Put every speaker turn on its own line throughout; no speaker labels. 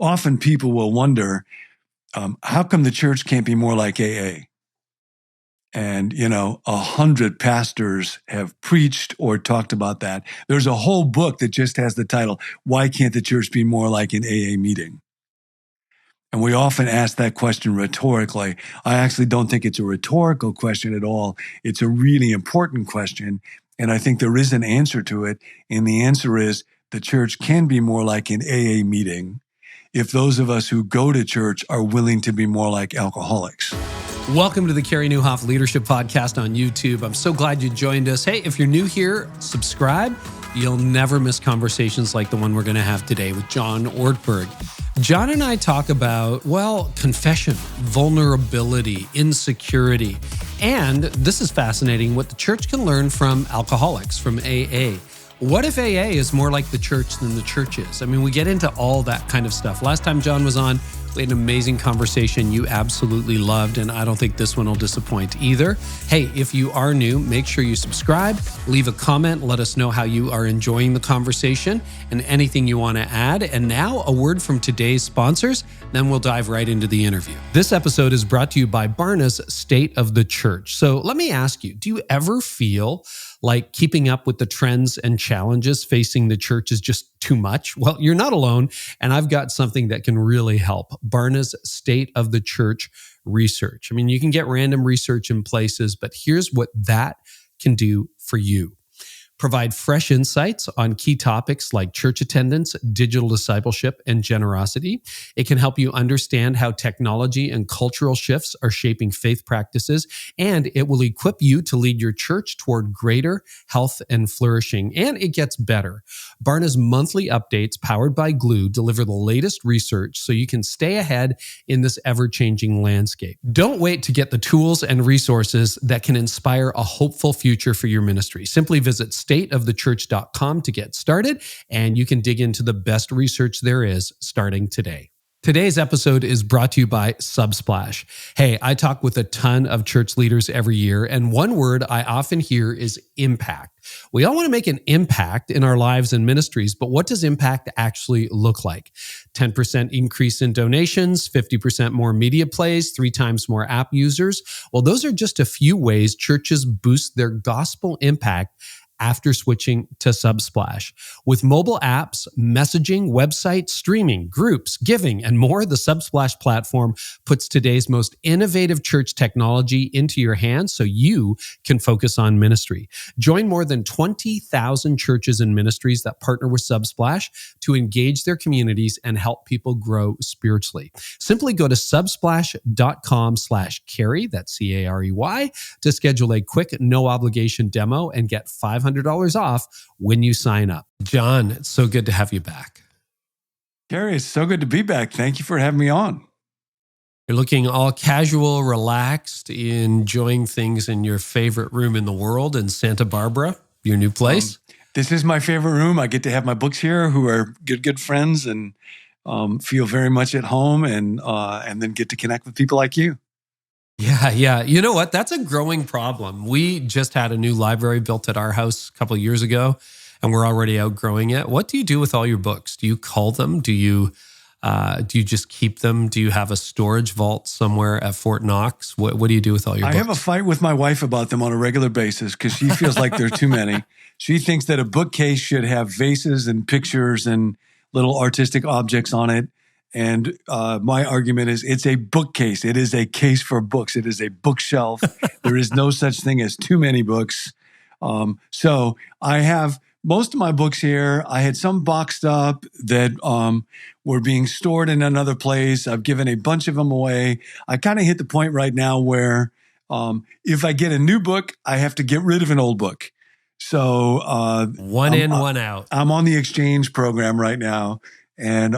often people will wonder, how come the church can't be more like AA? And, 100 pastors have preached or talked about that. There's a whole book that just has the title, Why Can't the Church Be More Like an AA Meeting? And we often ask that question rhetorically. I actually don't think it's a rhetorical question at all. It's a really important question. And I think there is an answer to it. And the answer is the church can be more like an AA meeting if those of us who go to church are willing to be more like alcoholics.
Welcome to the Carey Nieuwhof Leadership Podcast on YouTube. I'm so glad you joined us. Hey, if you're new here, subscribe. You'll never miss conversations like the one we're going to have today with John Ortberg. John and I talk about, confession, vulnerability, insecurity, and this is fascinating, what the church can learn from alcoholics, from AA. What if AA is more like the church than the church is? I mean, we get into all that kind of stuff. Last time John was on, we had an amazing conversation you absolutely loved, and I don't think this one will disappoint either. Hey, if you are new, make sure you subscribe, leave a comment, let us know how you are enjoying the conversation and anything you want to add. And now a word from today's sponsors, then we'll dive right into the interview. This episode is brought to you by Barna's State of the Church. So let me ask you, do you ever feel like keeping up with the trends and challenges facing the church is just too much? Well, you're not alone, and I've got something that can really help. Barna's State of the Church research. I mean, you can get random research in places, but here's what that can do for you. Provide fresh insights on key topics like church attendance, digital discipleship, and generosity. It can help you understand how technology and cultural shifts are shaping faith practices, and it will equip you to lead your church toward greater health and flourishing. And it gets better. Barna's monthly updates, powered by Glue, deliver the latest research so you can stay ahead in this ever-changing landscape. Don't wait to get the tools and resources that can inspire a hopeful future for your ministry. Simply visit stateofthechurch.com to get started, and you can dig into the best research there is starting today. Today's episode is brought to you by Subsplash. Hey, I talk with a ton of church leaders every year, and one word I often hear is impact. We all want to make an impact in our lives and ministries, but what does impact actually look like? 10% increase in donations, 50% more media plays, 3 times more app users? Well, those are just a few ways churches boost their gospel impact after switching to Subsplash. With mobile apps, messaging, websites, streaming, groups, giving, and more, the Subsplash platform puts today's most innovative church technology into your hands so you can focus on ministry. Join more than 20,000 churches and ministries that partner with Subsplash to engage their communities and help people grow spiritually. Simply go to subsplash.com/Carey, that's C-A-R-E-Y, to schedule a quick, no-obligation demo and get $500 off when you sign up. John, it's so good to have you back.
Carey, it's so good to be back. Thank you for having me on.
You're looking all casual, relaxed, enjoying things in your favorite room in the world in Santa Barbara, your new place.
This is my favorite room. I get to have my books here, who are good friends, and feel very much at home, and then get to connect with people like you.
Yeah. You know what? That's a growing problem. We just had a new library built at our house a couple of years ago, and we're already outgrowing it. What do you do with all your books? Do you cull them? Do you just keep them? Do you have a storage vault somewhere at Fort Knox? What do you do with all your books?
I have a fight with my wife about them on a regular basis because she feels like there are too many. She thinks that a bookcase should have vases and pictures and little artistic objects on it. And my argument is it's a bookcase. It is a case for books. It is a bookshelf. There is no such thing as too many books. So I have most of my books here. I had some boxed up that were being stored in another place. I've given a bunch of them away. I kind of hit the point right now where if I get a new book, I have to get rid of an old book. So
one in, one out.
I'm on the exchange program right now, and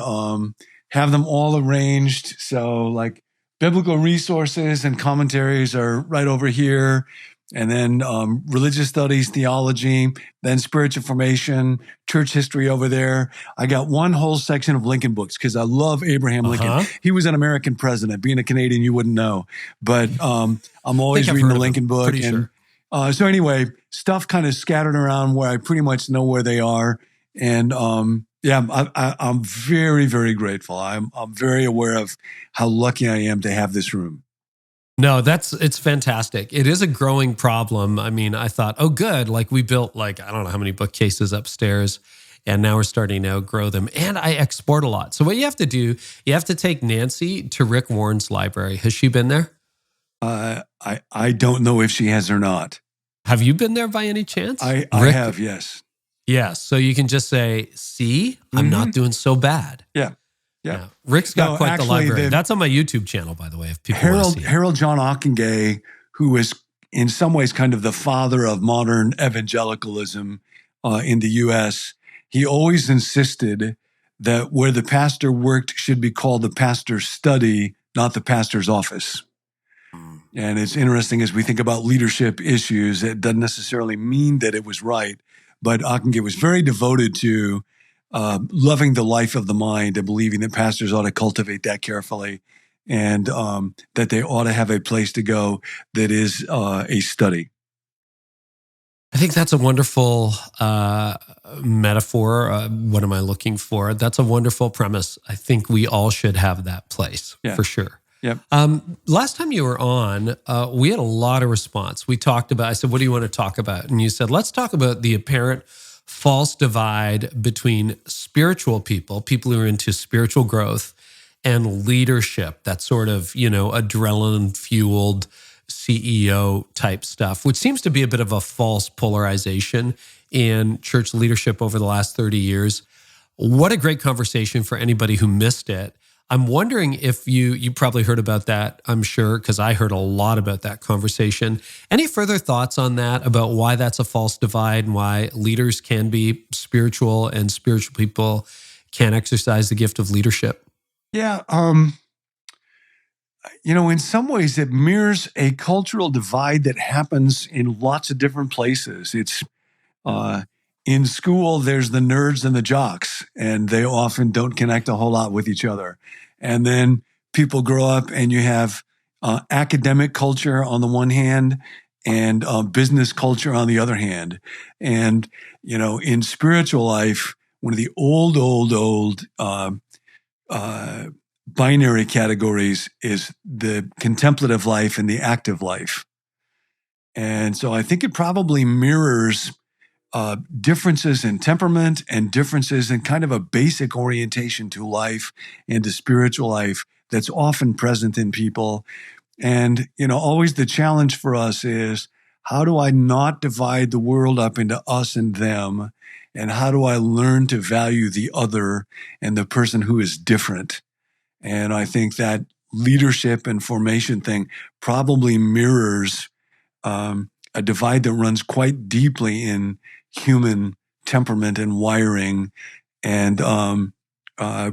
have them all arranged. So like biblical resources and commentaries are right over here. And then religious studies, theology, then spiritual formation, church history over there. I got one whole section of Lincoln books because I love Abraham Lincoln. He was an American president. Being a Canadian, you wouldn't know. But I'm always reading the Lincoln book.
Pretty sure.
So anyway, stuff kind of scattered around where I pretty much know where they are. And Yeah, I'm very, very grateful. I'm very aware of how lucky I am to have this room.
No, it's fantastic. It is a growing problem. I mean, I thought, oh, good. Like we built I don't know how many bookcases upstairs, and now we're starting to outgrow them. And I export a lot. So what you have to do, you have to take Nancy to Rick Warren's library. Has she been there?
I don't know if she has or not.
Have you been there by any chance?
I have, yes.
Yes. So you can just say, see, I'm not doing so bad.
Yeah.
Rick's got quite the library. That's on my YouTube channel, by the way, if people want to see it.
Harold John Ockenga, who is in some ways kind of the father of modern evangelicalism in the U.S., he always insisted that where the pastor worked should be called the pastor's study, not the pastor's office. And it's interesting as we think about leadership issues, it doesn't necessarily mean that it was right, but Ockenga was very devoted to loving the life of the mind and believing that pastors ought to cultivate that carefully and that they ought to have a place to go that is a study.
I think that's a wonderful metaphor. What am I looking for? That's a wonderful premise. I think we all should have that place for sure.
Yep.
Last time you were on, we had a lot of response. We talked about, I said, what do you want to talk about? And you said, let's talk about the apparent false divide between spiritual people who are into spiritual growth, and leadership, that sort of, adrenaline-fueled CEO type stuff, which seems to be a bit of a false polarization in church leadership over the last 30 years. What a great conversation for anybody who missed it. I'm wondering if you probably heard about that, I'm sure, because I heard a lot about that conversation. Any further thoughts on that, about why that's a false divide and why leaders can be spiritual and spiritual people can exercise the gift of leadership?
Yeah. In some ways it mirrors a cultural divide that happens in lots of different places. It's in school, there's the nerds and the jocks, and they often don't connect a whole lot with each other. And then people grow up and you have academic culture on the one hand and business culture on the other hand. And, in spiritual life, one of the old binary categories is the contemplative life and the active life. And so I think it probably mirrors differences in temperament and differences in kind of a basic orientation to life and to spiritual life that's often present in people. And, always the challenge for us is, how do I not divide the world up into us and them? And how do I learn to value the other and the person who is different? And I think that leadership and formation thing probably mirrors a divide that runs quite deeply in human temperament and wiring, and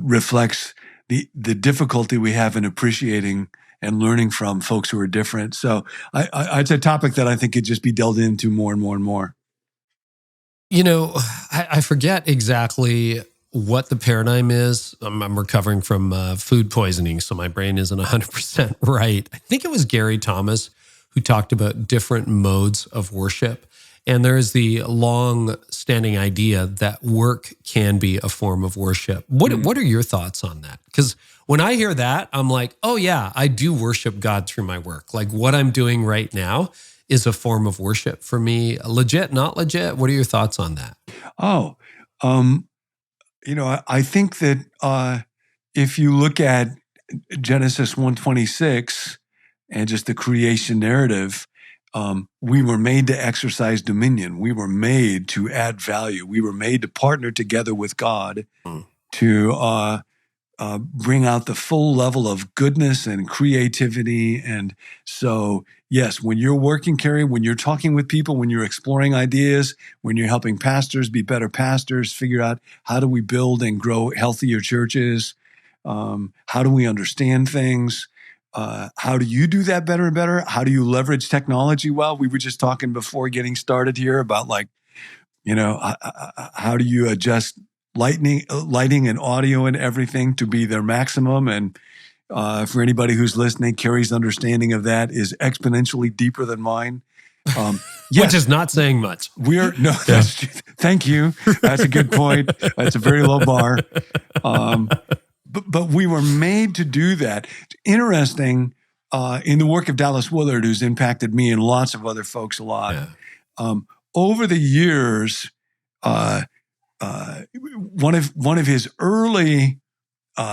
reflects the difficulty we have in appreciating and learning from folks who are different. So it's a topic that I think could just be delved into more and more and more.
I forget exactly what the paradigm is. I'm recovering from food poisoning, so my brain isn't 100% right. I think it was Gary Thomas who talked about different modes of worship. And there is the long-standing idea that work can be a form of worship. What are your thoughts on that? Because when I hear that, I'm like, oh yeah, I do worship God through my work. Like what I'm doing right now is a form of worship for me. Legit, not legit? What are your thoughts on that?
I think that if you look at Genesis 1:26 and just the creation narrative, we were made to exercise dominion. We were made to add value. We were made to partner together with God to bring out the full level of goodness and creativity. And so, yes, when you're working, Carey, when you're talking with people, when you're exploring ideas, when you're helping pastors be better pastors, figure out how do we build and grow healthier churches, how do we understand things, how do you do that better and better? How do you leverage technology well? We were just talking before getting started here about how do you adjust lighting and audio and everything to be their maximum. And for anybody who's listening, Carey's understanding of that is exponentially deeper than mine.
Which is not saying much.
Thank you. That's a good point. That's a very low bar. But we were made to do that. Interesting, in the work of Dallas Willard, who's impacted me and lots of other folks a lot. Yeah. Over the years, one of his early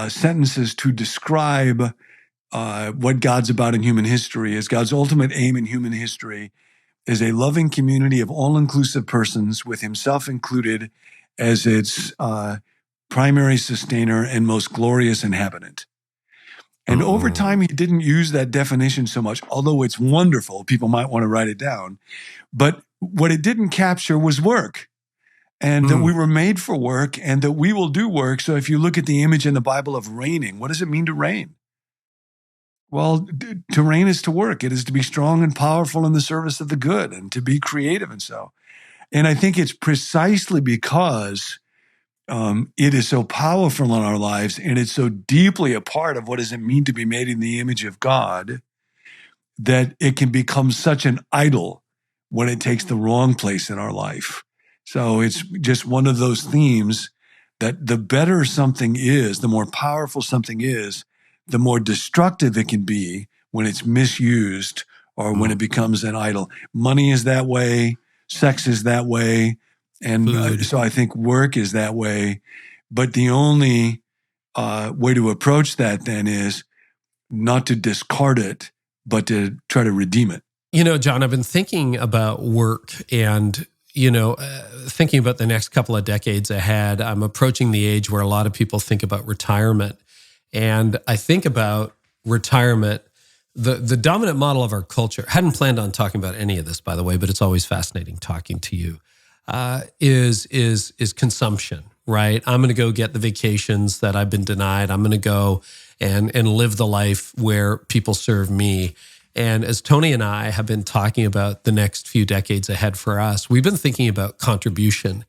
sentences to describe what God's about in human history is God's ultimate aim in human history is a loving community of all-inclusive persons with himself included as its primary sustainer and most glorious inhabitant. And over time, he didn't use that definition so much, although it's wonderful. People might want to write it down. But what it didn't capture was work. And that we were made for work and that we will do work. So if you look at the image in the Bible of reigning, what does it mean to reign? Well, to reign is to work. It is to be strong and powerful in the service of the good and to be creative and so. And I think it's precisely because it is so powerful in our lives and it's so deeply a part of what does it mean to be made in the image of God that it can become such an idol when it takes the wrong place in our life. So it's just one of those themes that the better something is, the more powerful something is, the more destructive it can be when it's misused or when it becomes an idol. Money is that way. Sex is that way. And so I think work is that way. But the only way to approach that then is not to discard it, but to try to redeem it.
You know, John, I've been thinking about work and thinking about the next couple of decades ahead. I'm approaching the age where a lot of people think about retirement. And I think about retirement, the dominant model of our culture, hadn't planned on talking about any of this, by the way, but it's always fascinating talking to you, is consumption, right? I'm going to go get the vacations that I've been denied. I'm going to go and live the life where people serve me. And as Tony and I have been talking about the next few decades ahead for us, we've been thinking about contribution,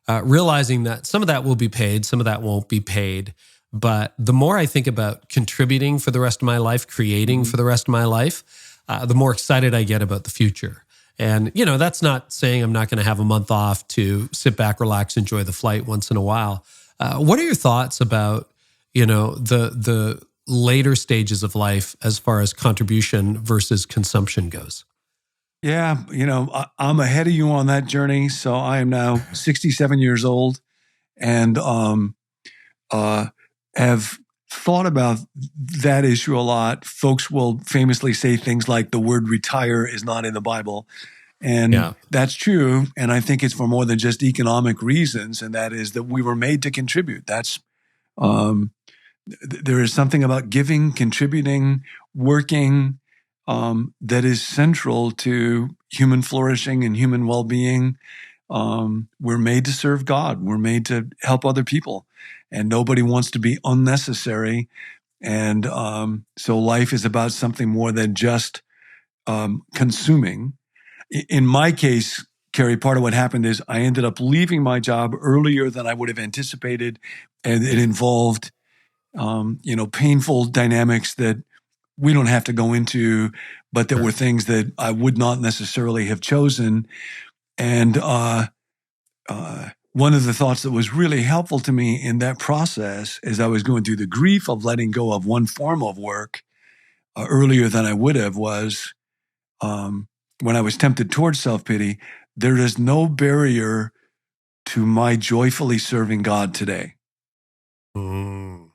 realizing that some of that will be paid, some of that won't be paid. But the more I think about contributing for the rest of my life, creating for the rest of my life, the more excited I get about the future. And, that's not saying I'm not going to have a month off to sit back, relax, enjoy the flight once in a while. What are your thoughts about, the later stages of life as far as contribution versus consumption goes?
Yeah, I'm ahead of you on that journey. So I am now 67 years old and have thought about that issue a lot. Folks will famously say things like the word retire is not in the Bible. And that's true. And I think it's for more than just economic reasons. And that is that we were made to contribute. That's, there is something about giving, contributing, working, that is central to human flourishing and human well-being. We're made to serve God. We're made to help other people. And nobody wants to be unnecessary. And so life is about something more than just consuming. In my case, Carey, part of what happened is I ended up leaving my job earlier than I would have anticipated. And it involved, painful dynamics that we don't have to go into, but there were things that I would not necessarily have chosen. And one of the thoughts that was really helpful to me in that process as I was going through the grief of letting go of one form of work earlier than I would have was when I was tempted towards self-pity, there is no barrier to my joyfully serving God today. And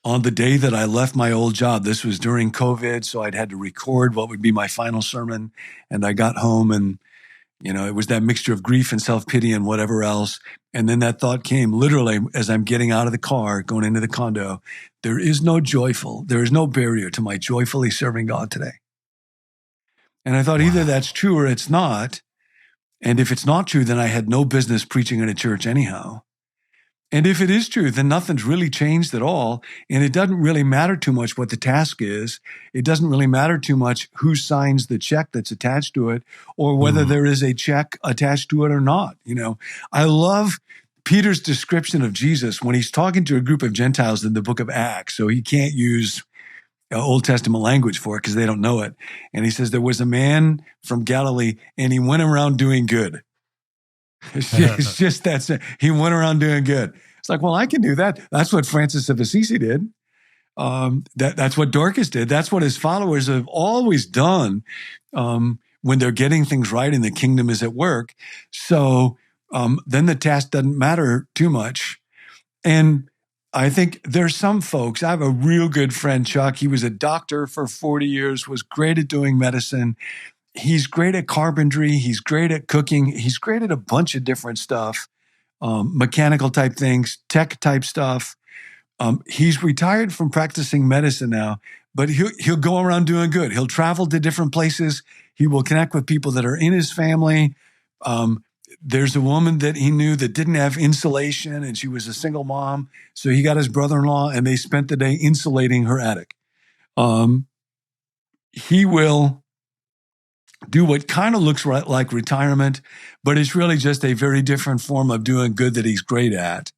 on the day that I left my old job, this was during COVID, so I'd had to record what would be my final sermon, and I got home and it was that mixture of grief and self-pity and whatever else. And then that thought came literally as I'm getting out of the car, going into the condo. There is no barrier to my joyfully serving God today. And I thought either that's true or it's not. And if it's not true, then I had no business preaching in a church anyhow. And if it is true, then nothing's really changed at all. And it doesn't really matter too much what the task is. It doesn't really matter too much who signs the check that's attached to it or whether there is a check attached to it or not. I love Peter's description of Jesus when he's talking to a group of Gentiles in the book of Acts. So he can't use Old Testament language for it because they don't know it. And he says, there was a man from Galilee and he went around doing good. It's just he went around doing good. It's like, well, I can do that. That's what Francis of Assisi did. That's what Dorcas did. That's what his followers have always done when they're getting things right and the kingdom is at work. So then the task doesn't matter too much. And I think there's some folks, I have a real good friend, Chuck. He was a doctor for 40 years, was great at doing medicine. He's great at carpentry. He's great at cooking. He's great at a bunch of different stuff, mechanical type things, tech type stuff. He's retired from practicing medicine now, but he'll go around doing good. He'll travel to different places. He will connect with people that are in his family. There's a woman that he knew that didn't have insulation, and she was a single mom. So he got his brother-in-law, and they spent the day insulating her attic. He will do what kind of looks like retirement, but it's really just a very different form of doing good that he's great at.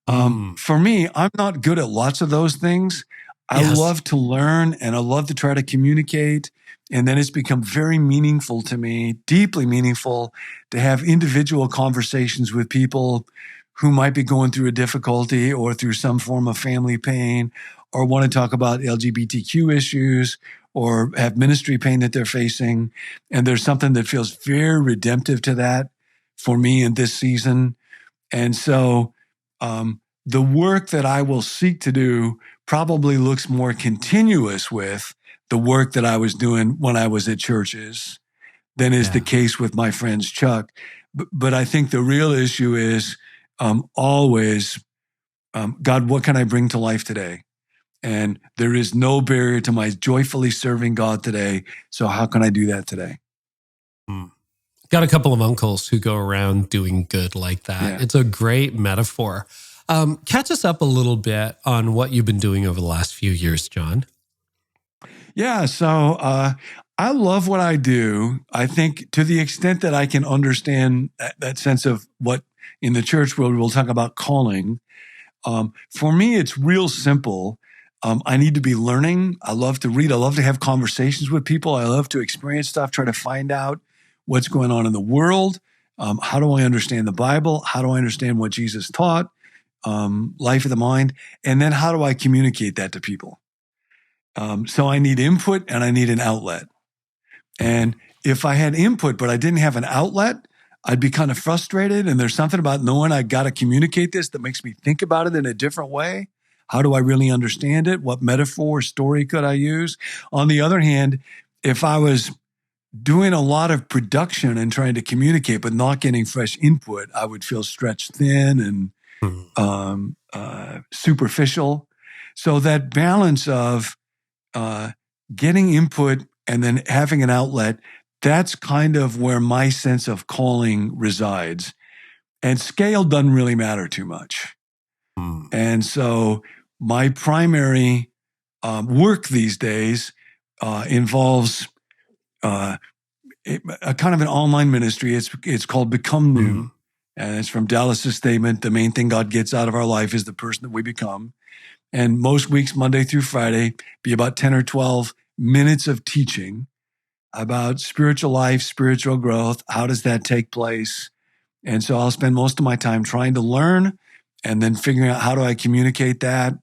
For me, I'm not good at lots of those things. I love to learn and I love to try to communicate. And then it's become very meaningful to me, deeply meaningful, to have individual conversations with people who might be going through a difficulty or through some form of family pain or want to talk about LGBTQ issues or have ministry pain that they're facing. And there's something that feels very redemptive to that for me in this season. And so the work that I will seek to do probably looks more continuous with the work that I was doing when I was at churches than is the case with my friends Chuck. But I think the real issue is always, God, what can I bring to life today? And there is no barrier to my joyfully serving God today. So how can I do that today?
Got a couple of uncles who go around doing good like that. Yeah. It's a great metaphor. Catch us up a little bit on what you've been doing over the last few years, John.
Yeah, so I love what I do. I think to the extent that I can understand that sense of what in the church world we'll talk about calling. For me, it's real simple. I need to be learning. I love to read. I love to have conversations with people. I love to experience stuff, try to find out what's going on in the world. How do I understand the Bible? How do I understand what Jesus taught? Life of the mind. And then how do I communicate that to people? So I need input and I need an outlet. And if I had input, but I didn't have an outlet, I'd be kind of frustrated. And there's something about knowing I got to communicate this that makes me think about it in a different way. How do I really understand it? What metaphor, story could I use? On the other hand, if I was doing a lot of production and trying to communicate, but not getting fresh input, I would feel stretched thin and superficial. So that balance of getting input and then having an outlet, that's kind of where my sense of calling resides. And scale doesn't really matter too much. And so my primary work these days involves a kind of an online ministry. It's called Become New. And it's from Dallas's statement, the main thing God gets out of our life is the person that we become. And most weeks, Monday through Friday, be about 10 or 12 minutes of teaching about spiritual life, spiritual growth. How does that take place? And so I'll spend most of my time trying to learn and then figuring out how do I communicate that.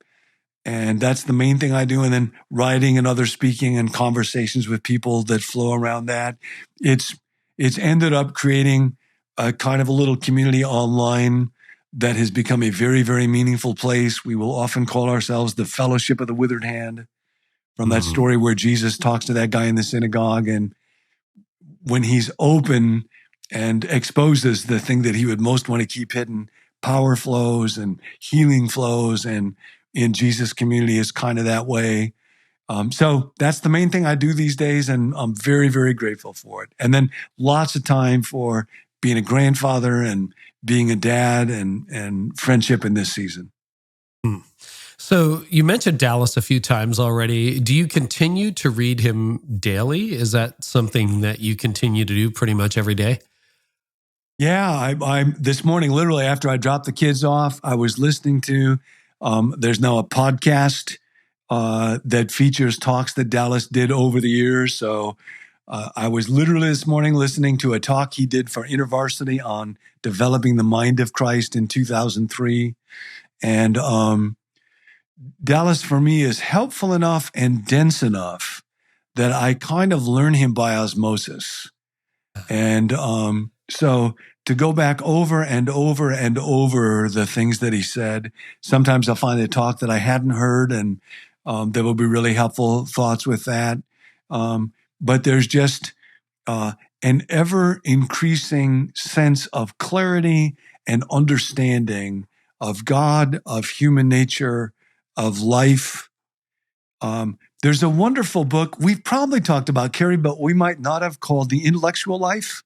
And that's the main thing I do. And then writing and other speaking and conversations with people that flow around that. It's ended up creating a kind of a little community online that has become a very, very meaningful place. We will often call ourselves the Fellowship of the Withered Hand, from that story where Jesus talks to that guy in the synagogue. And when he's open and exposes the thing that he would most want to keep hidden, power flows and healing flows. And in Jesus' community is kind of that way. So that's the main thing I do these days. And I'm very, very grateful for it. And then lots of time for being a grandfather and being a dad and friendship in this season.
So you mentioned Dallas a few times already. Do you continue to read him daily? Is that something that you continue to do pretty much every day?
Yeah, I this morning, literally after I dropped the kids off, I was listening to, there's now a podcast that features talks that Dallas did over the years. So I was literally this morning listening to a talk he did for InterVarsity on developing the mind of Christ in 2003. And Dallas, for me, is helpful enough and dense enough that I kind of learn him by osmosis. And so to go back over and over and over the things that he said, sometimes I'll find a talk that I hadn't heard, and there will be really helpful thoughts with that. But there's just an ever-increasing sense of clarity and understanding of God, of human nature, of life. There's a wonderful book we've probably talked about, Carey, but we might not have, called The Intellectual Life.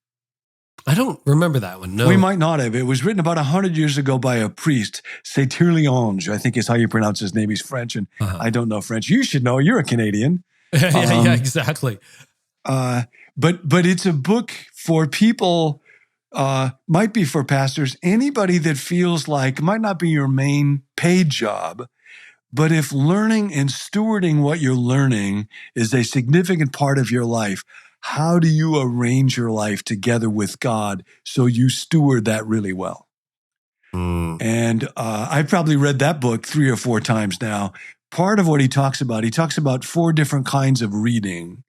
I don't remember that one. No.
We might not have. It was written about 100 years ago by a priest, Saint-Liange, I think is how you pronounce his name. He's French, and I don't know French. You should know. You're a Canadian.
Yeah, exactly.
But it's a book for people, might be for pastors, anybody that feels like it might not be your main paid job, but if learning and stewarding what you're learning is a significant part of your life, how do you arrange your life together with God so you steward that really well? And I've probably read that book 3 or 4 times now. Part of what he talks about 4 different kinds of reading,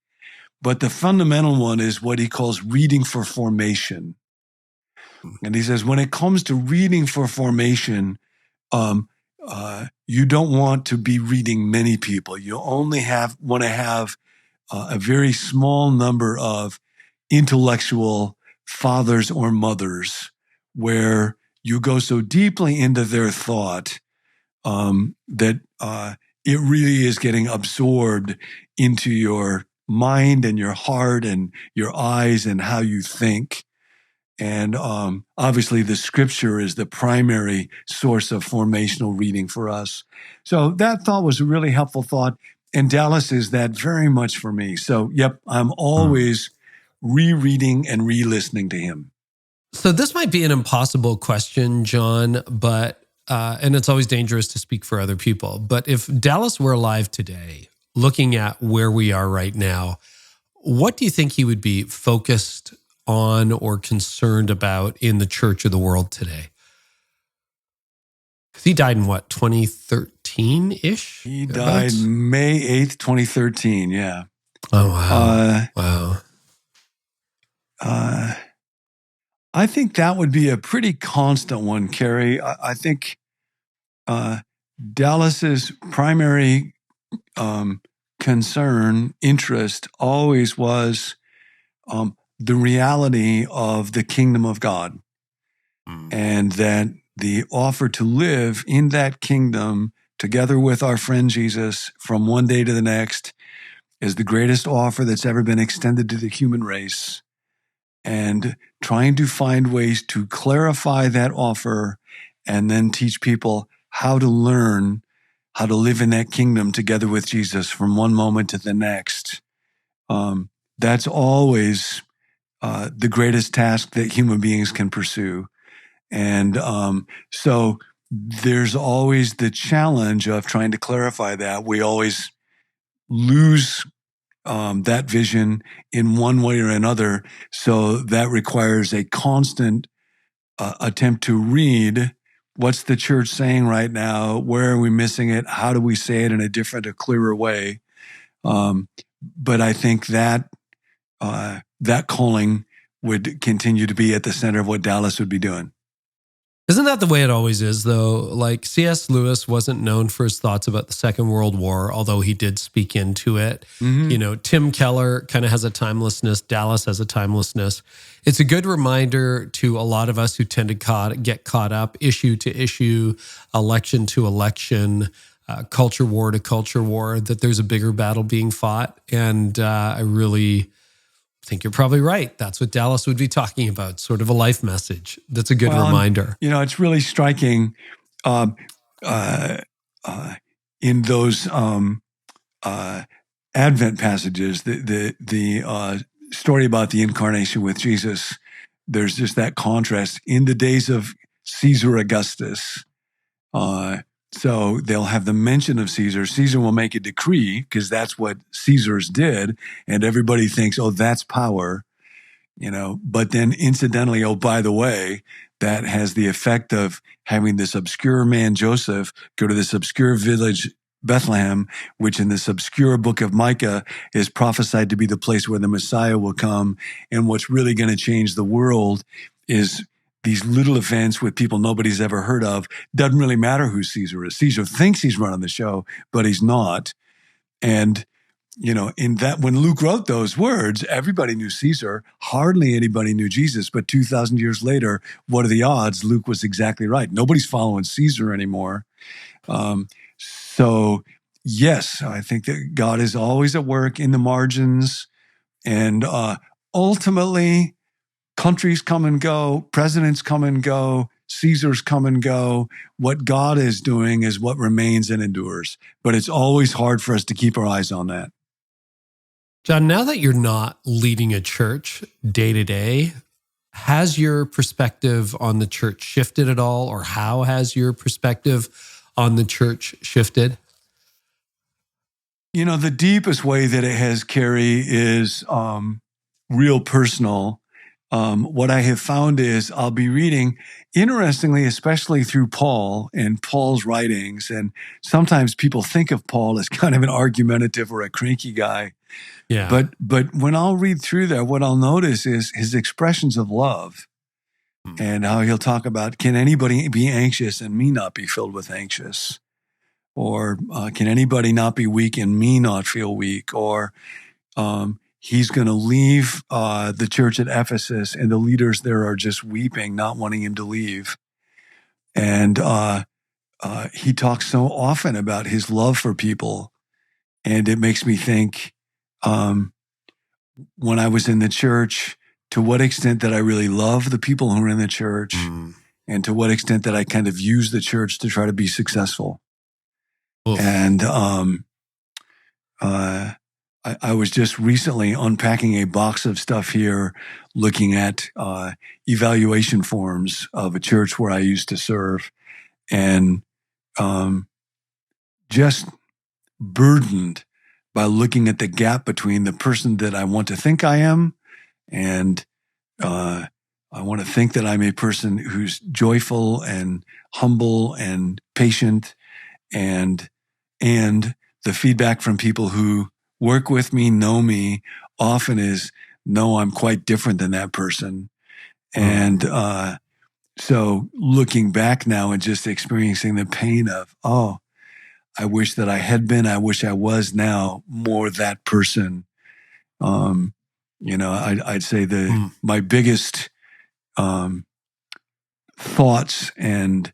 but the fundamental one is what he calls reading for formation. And he says, when it comes to reading for formation, you don't want to be reading many people. You only want to have a very small number of intellectual fathers or mothers where you go so deeply into their thought that it really is getting absorbed into your mind and your heart and your eyes and how you think. And obviously the scripture is the primary source of formational reading for us. So that thought was a really helpful thought. And Dallas is that very much for me. So, yep, I'm always rereading and re-listening to him.
So this might be an impossible question, John, but and it's always dangerous to speak for other people. But if Dallas were alive today, looking at where we are right now, what do you think he would be focused on or concerned about in the church or the world today? Because he died in what, 2013-ish?
He died May 8th, 2013, yeah.
Oh, wow. Wow.
I think that would be a pretty constant one, Carey. I think Dallas's primary concern, interest always was the reality of the kingdom of God, and that the offer to live in that kingdom together with our friend Jesus from one day to the next is the greatest offer that's ever been extended to the human race. And trying to find ways to clarify that offer and then teach people how to learn how to live in that kingdom together with Jesus from one moment to the next. That's always the greatest task that human beings can pursue. And so there's always the challenge of trying to clarify that. We always lose that vision in one way or another. So that requires a constant attempt to read what's the church saying right now? Where are we missing it? How do we say it in a different, a clearer way? But I think that that calling would continue to be at the center of what Dallas would be doing.
Isn't that the way it always is, though? Like C.S. Lewis wasn't known for his thoughts about the Second World War, although he did speak into it. Mm-hmm. You know, Tim Keller kind of has a timelessness. Dallas has a timelessness. It's a good reminder to a lot of us who tend to get caught up issue to issue, election to election, culture war to culture war, that there's a bigger battle being fought. And I really think you're probably right. That's what Dallas would be talking about, sort of a life message. That's a good reminder.
You know, it's really striking in those Advent passages, the story about the incarnation with Jesus. There's just that contrast. In the days of Caesar Augustus, So they'll have the mention of Caesar. Caesar will make a decree because that's what Caesars did. And everybody thinks, oh, that's power, but then incidentally, oh, by the way, that has the effect of having this obscure man, Joseph, go to this obscure village, Bethlehem, which in this obscure book of Micah is prophesied to be the place where the Messiah will come. And what's really going to change the world is these little events with people nobody's ever heard of. Doesn't really matter who Caesar is. Caesar thinks he's running the show, but he's not. And, in that, when Luke wrote those words, everybody knew Caesar. Hardly anybody knew Jesus. But 2,000 years later, what are the odds? Luke was exactly right. Nobody's following Caesar anymore. So, yes, I think that God is always at work in the margins. And ultimately, countries come and go, presidents come and go, Caesars come and go. What God is doing is what remains and endures. But it's always hard for us to keep our eyes on that.
John, now that you're not leading a church day to day, has your perspective on the church shifted at all? Or how has your perspective on the church shifted?
The deepest way that it has, Carey, is real personal. What I have found is I'll be reading, interestingly, especially through Paul and Paul's writings. And sometimes people think of Paul as kind of an argumentative or a cranky guy.
Yeah.
But when I'll read through that, what I'll notice is his expressions of love and how he'll talk about, can anybody be anxious and me not be filled with anxious? Or can anybody not be weak and me not feel weak? Or he's going to leave the church at Ephesus, and the leaders there are just weeping, not wanting him to leave. And he talks so often about his love for people. And it makes me think, when I was in the church, to what extent that I really love the people who are in the church, and to what extent that I kind of use the church to try to be successful. Oof. And I was just recently unpacking a box of stuff here, looking at evaluation forms of a church where I used to serve, and just burdened by looking at the gap between the person that I want to think I am, and I want to think that I'm a person who's joyful and humble and patient, and the feedback from people who work with me, know me, often is, no, I'm quite different than that person. And so looking back now and just experiencing the pain of, oh, I wish that I had been, I wish I was now more that person. I'd say my biggest thoughts and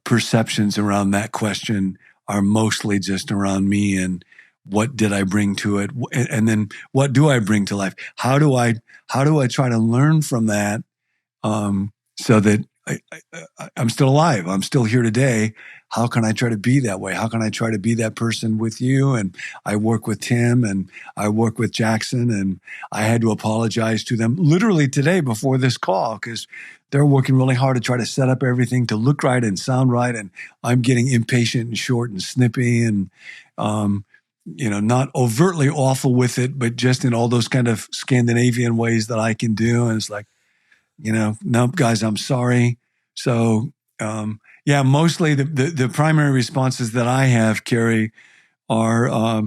perceptions around that question are mostly just around me and what did I bring to it, and then what do I bring to life? How do I try to learn from that, so that I'm still alive, I'm still here today. How can I try to be that way? How can I try to be that person with you? And I work with Tim and I work with Jackson, and I had to apologize to them literally today before this call because they're working really hard to try to set up everything to look right and sound right. And I'm getting impatient and short and snippy and, not overtly awful with it, but just in all those kind of Scandinavian ways that I can do. And it's like, no, guys, I'm sorry. So, mostly the primary responses that I have, Carey, are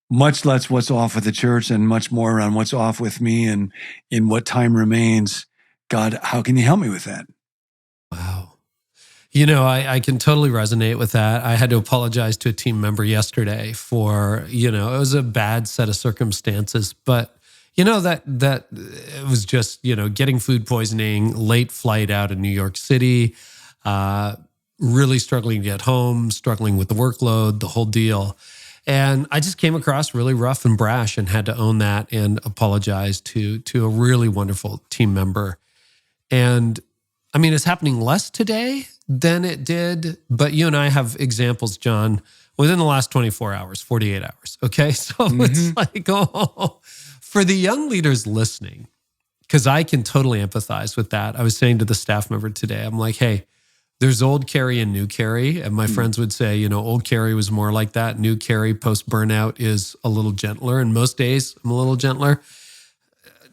much less what's off with the church and much more around what's off with me and in what time remains. God, how can you help me with that?
Wow. I can totally resonate with that. I had to apologize to a team member yesterday for, it was a bad set of circumstances, but that it was just, getting food poisoning, late flight out of New York City, really struggling to get home, struggling with the workload, the whole deal. And I just came across really rough and brash and had to own that and apologize to a really wonderful team member. And I mean, it's happening less today than it did, but you and I have examples, John, within the last 24 hours, 48 hours. Okay. So it's like, for the young leaders listening, because I can totally empathize with that. I was saying to the staff member today, I'm like, hey, There's old Carey and new Carey. And my friends would say, old Carey was more like that. New Carey post-burnout is a little gentler. And most days I'm a little gentler.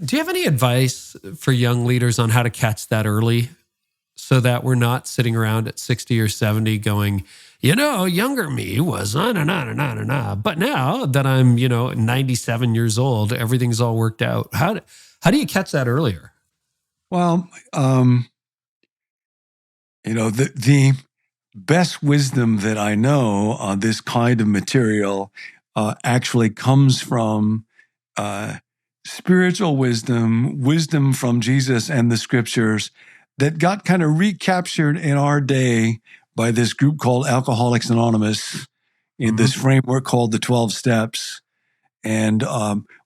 Do you have any advice for young leaders on how to catch that early so that we're not sitting around at 60 or 70 going, younger me was on and on and on and on. But now that I'm, 97 years old, everything's all worked out. How do you catch that earlier?
Well, the best wisdom that I know on this kind of material actually comes from spiritual wisdom from Jesus and the scriptures that got kind of recaptured in our day by this group called Alcoholics Anonymous in this framework called the 12 Steps. And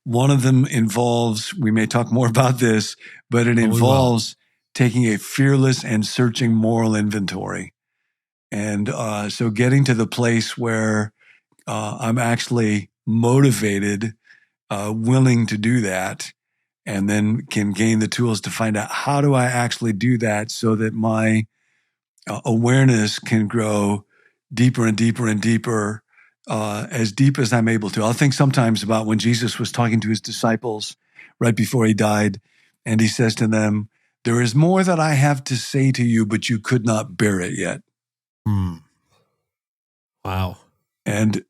one of them involves, we may talk more about this, but it involves taking a fearless and searching moral inventory. And so getting to the place where I'm actually motivated, willing to do that, and then can gain the tools to find out how do I actually do that so that my awareness can grow deeper and deeper and deeper, as deep as I'm able to. I'll think sometimes about when Jesus was talking to his disciples right before he died, and he says to them, "There is more that I have to say to you, but you could not bear it yet."
Wow.
And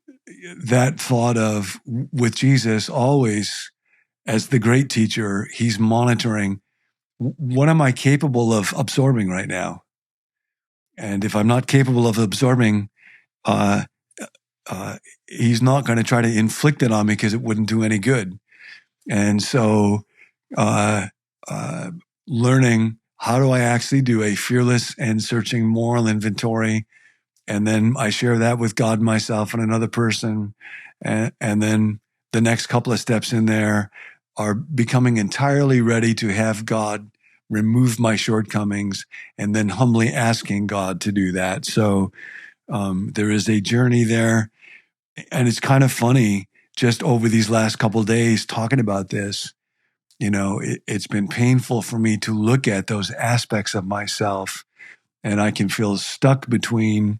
that thought of, with Jesus always, as the great teacher, he's monitoring, what am I capable of absorbing right now? And if I'm not capable of absorbing, he's not going to try to inflict it on me because it wouldn't do any good. And so learning, how do I actually do a fearless and searching moral inventory? And then I share that with God, myself, and another person. And then the next couple of steps in there are becoming entirely ready to have God remove my shortcomings, and then humbly asking God to do that. So there is a journey there. And it's kind of funny, just over these last couple of days talking about this, it's been painful for me to look at those aspects of myself, and I can feel stuck between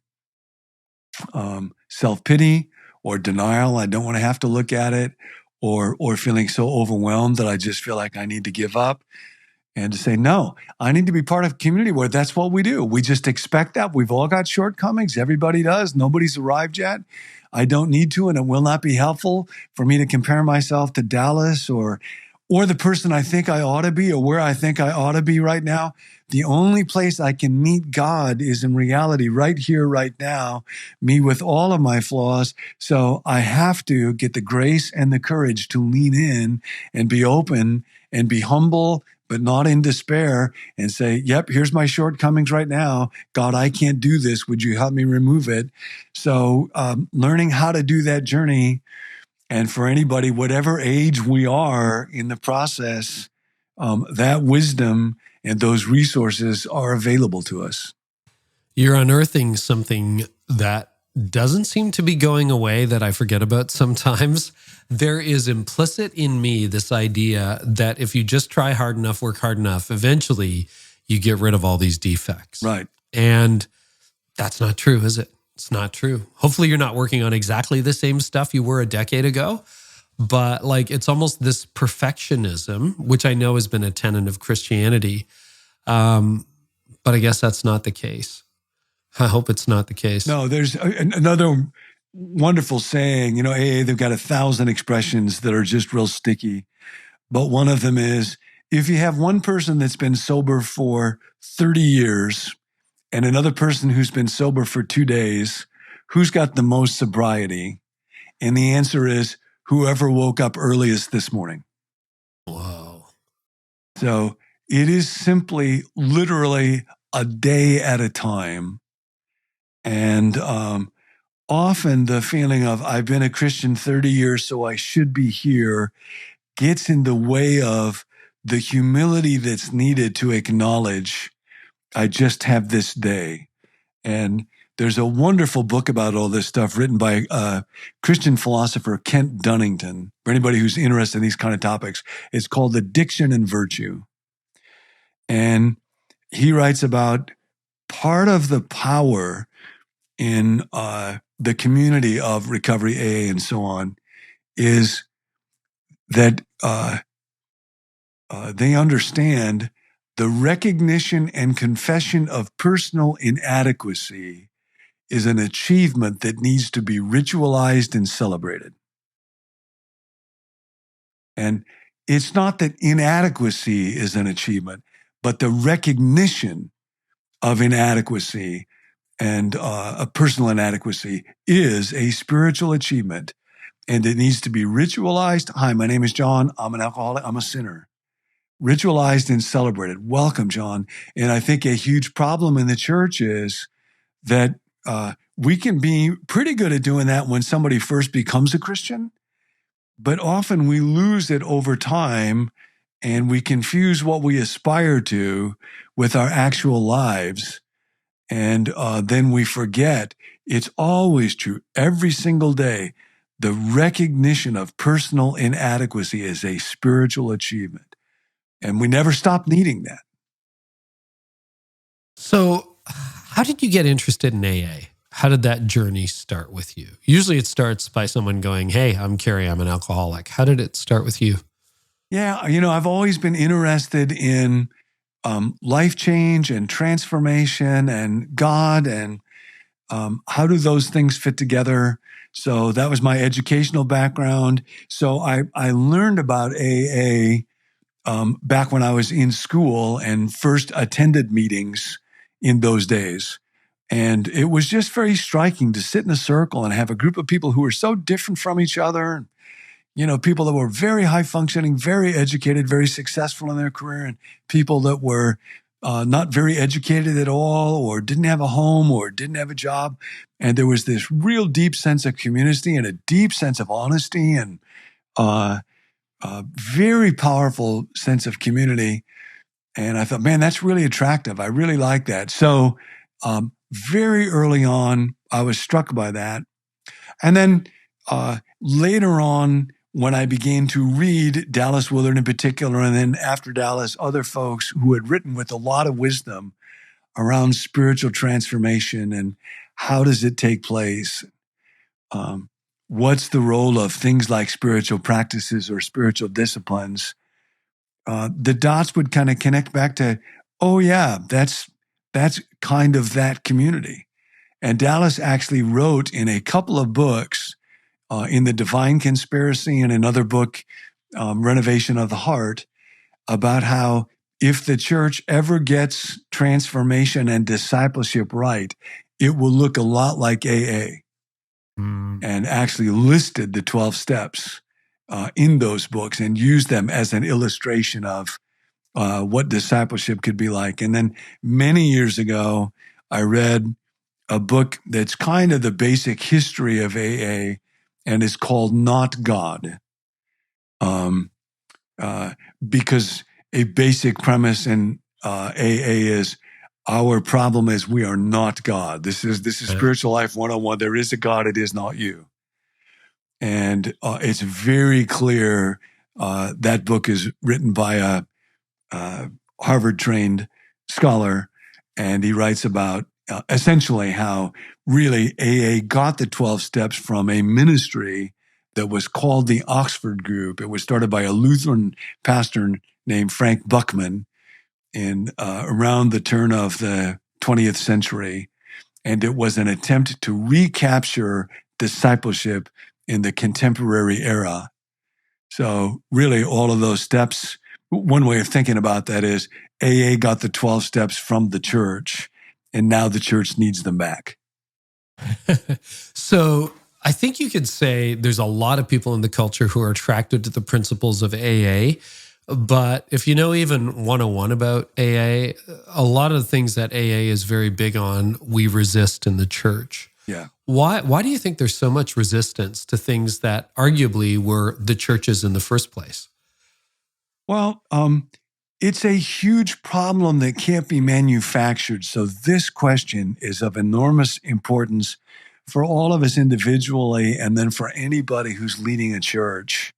self-pity or denial. I don't want to have to look at it, or feeling so overwhelmed that I just feel like I need to give up. And to say, no, I need to be part of a community where that's what we do. We just expect that. We've all got shortcomings. Everybody does. Nobody's arrived yet. I don't need to, and it will not be helpful for me to compare myself to Dallas or the person I think I ought to be, or where I think I ought to be right now. The only place I can meet God is in reality, right here, right now, me with all of my flaws. So I have to get the grace and the courage to lean in and be open and be humble, but not in despair, and say, yep, here's my shortcomings right now. God, I can't do this. Would you help me remove it? So learning how to do that journey, and for anybody, whatever age we are in the process, that wisdom and those resources are available to us.
You're unearthing something that doesn't seem to be going away that I forget about sometimes. There is implicit in me this idea that if you just try hard enough, work hard enough, eventually you get rid of all these defects.
Right.
And that's not true, is it? It's not true. Hopefully you're not working on exactly the same stuff you were a decade ago, but it's almost this perfectionism, which I know has been a tenet of Christianity. But I guess that's not the case. I hope it's not the case.
No, there's another wonderful saying, AA, they've got 1,000 expressions that are just real sticky. But one of them is, if you have one person that's been sober for 30 years and another person who's been sober for 2 days, who's got the most sobriety? And the answer is, whoever woke up earliest this morning.
Whoa.
So it is simply, literally a day at a time. And often the feeling of, I've been a Christian 30 years, so I should be here, gets in the way of the humility that's needed to acknowledge, I just have this day. And there's a wonderful book about all this stuff written by Christian philosopher Kent Dunnington, for anybody who's interested in these kind of topics. It's called Addiction and Virtue. And he writes about part of the power in the community of recovery AA and so on is that they understand the recognition and confession of personal inadequacy is an achievement that needs to be ritualized and celebrated. And it's not that inadequacy is an achievement, but the recognition of inadequacy and a personal inadequacy is a spiritual achievement, and it needs to be ritualized. Hi, my name is John. I'm an alcoholic. I'm a sinner. Ritualized and celebrated. Welcome, John. And I think a huge problem in the church is that we can be pretty good at doing that when somebody first becomes a Christian, but often we lose it over time, and we confuse what we aspire to with our actual lives. And then we forget it's always true every single day. The recognition of personal inadequacy is a spiritual achievement. And we never stop needing that.
So how did you get interested in AA? How did that journey start with you? Usually it starts by someone going, hey, I'm Carey, I'm an alcoholic. How did it start with you?
Yeah, I've always been interested in life change and transformation and God and how do those things fit together. So that was my educational background. So I learned about AA back when I was in school and first attended meetings in those days. And it was just very striking to sit in a circle and have a group of people who were so different from each other. People that were very high functioning, very educated, very successful in their career, and people that were not very educated at all, or didn't have a home, or didn't have a job. And there was this real deep sense of community and a deep sense of honesty and a very powerful sense of community. And I thought, man, that's really attractive. I really like that. So very early on, I was struck by that. And then later on, when I began to read Dallas Willard in particular, and then after Dallas, other folks who had written with a lot of wisdom around spiritual transformation and how does it take place? What's the role of things like spiritual practices or spiritual disciplines? The dots would kind of connect back to, oh yeah, that's kind of that community. And Dallas actually wrote in a couple of books, in The Divine Conspiracy and another book, Renovation of the Heart, about how if the church ever gets transformation and discipleship right, it will look a lot like AA. And actually listed the 12 steps in those books and used them as an illustration of what discipleship could be like. And then many years ago, I read a book that's kind of the basic history of AA, and it's called Not God. Because a basic premise in AA is our problem is we are not God. This is spiritual life 101. There is a God. It is not you. And it's very clear. That book is written by a Harvard-trained scholar, and he writes about essentially how really AA got the 12 steps from a ministry that was called the Oxford Group. It was started by a Lutheran pastor named Frank Buckman in around the turn of the 20th century. And it was an attempt to recapture discipleship in the contemporary era. So really all of those steps, one way of thinking about that is AA got the 12 steps from the church, and now the church needs them back.
So I think you could say there's a lot of people in the culture who are attracted to the principles of AA. But if you know even 101 about AA, a lot of the things that AA is very big on, we resist in the church.
Yeah.
Why do you think there's so much resistance to things that arguably were the churches in the first place?
Well, it's a huge problem that can't be manufactured. So this question is of enormous importance for all of us individually, and then for anybody who's leading a church.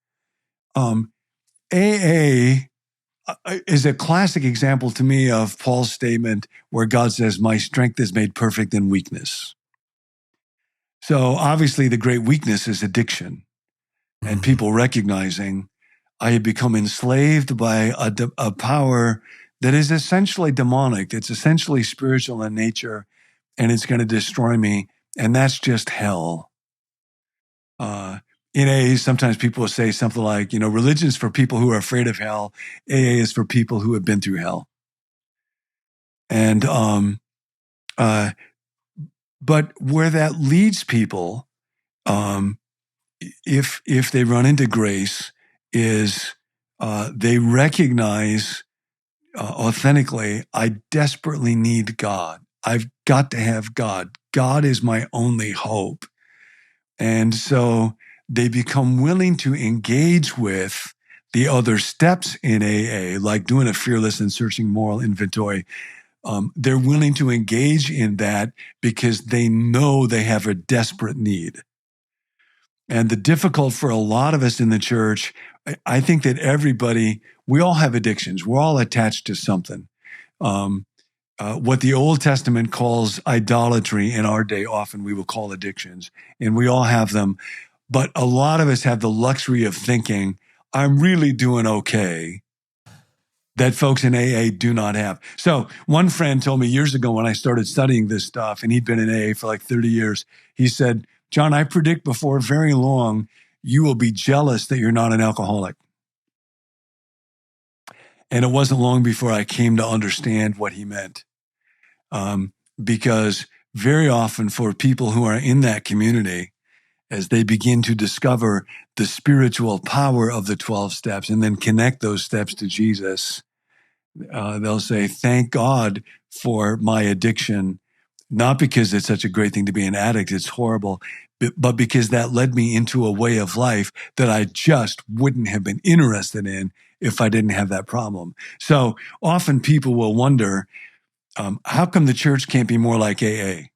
AA, is a classic example to me of Paul's statement where God says, my strength is made perfect in weakness. So obviously the great weakness is addiction, and people recognizing I have become enslaved by a power that is essentially demonic. It's essentially spiritual in nature, and it's going to destroy me. And that's just hell. In AA, sometimes people will say something like, religion's for people who are afraid of hell. AA is for people who have been through hell. And, but where that leads people, if they run into grace, is they recognize authentically, I desperately need God. I've got to have God. God is my only hope. And so they become willing to engage with the other steps in AA, like doing a fearless and searching moral inventory. They're willing to engage in that because they know they have a desperate need. And the difficult for a lot of us in the church, I think that we all have addictions. We're all attached to something. What the Old Testament calls idolatry in our day, often we will call addictions, and we all have them. But a lot of us have the luxury of thinking, I'm really doing okay, that folks in AA do not have. So one friend told me years ago when I started studying this stuff, and he'd been in AA for like 30 years, he said, John, I predict before very long, you will be jealous that you're not an alcoholic. And it wasn't long before I came to understand what he meant. Because very often for people who are in that community, as they begin to discover the spiritual power of the 12 steps and then connect those steps to Jesus, they'll say, thank God for my addiction, not because it's such a great thing to be an addict, it's horrible, but because that led me into a way of life that I just wouldn't have been interested in if I didn't have that problem. So often people will wonder, how come the church can't be more like AA?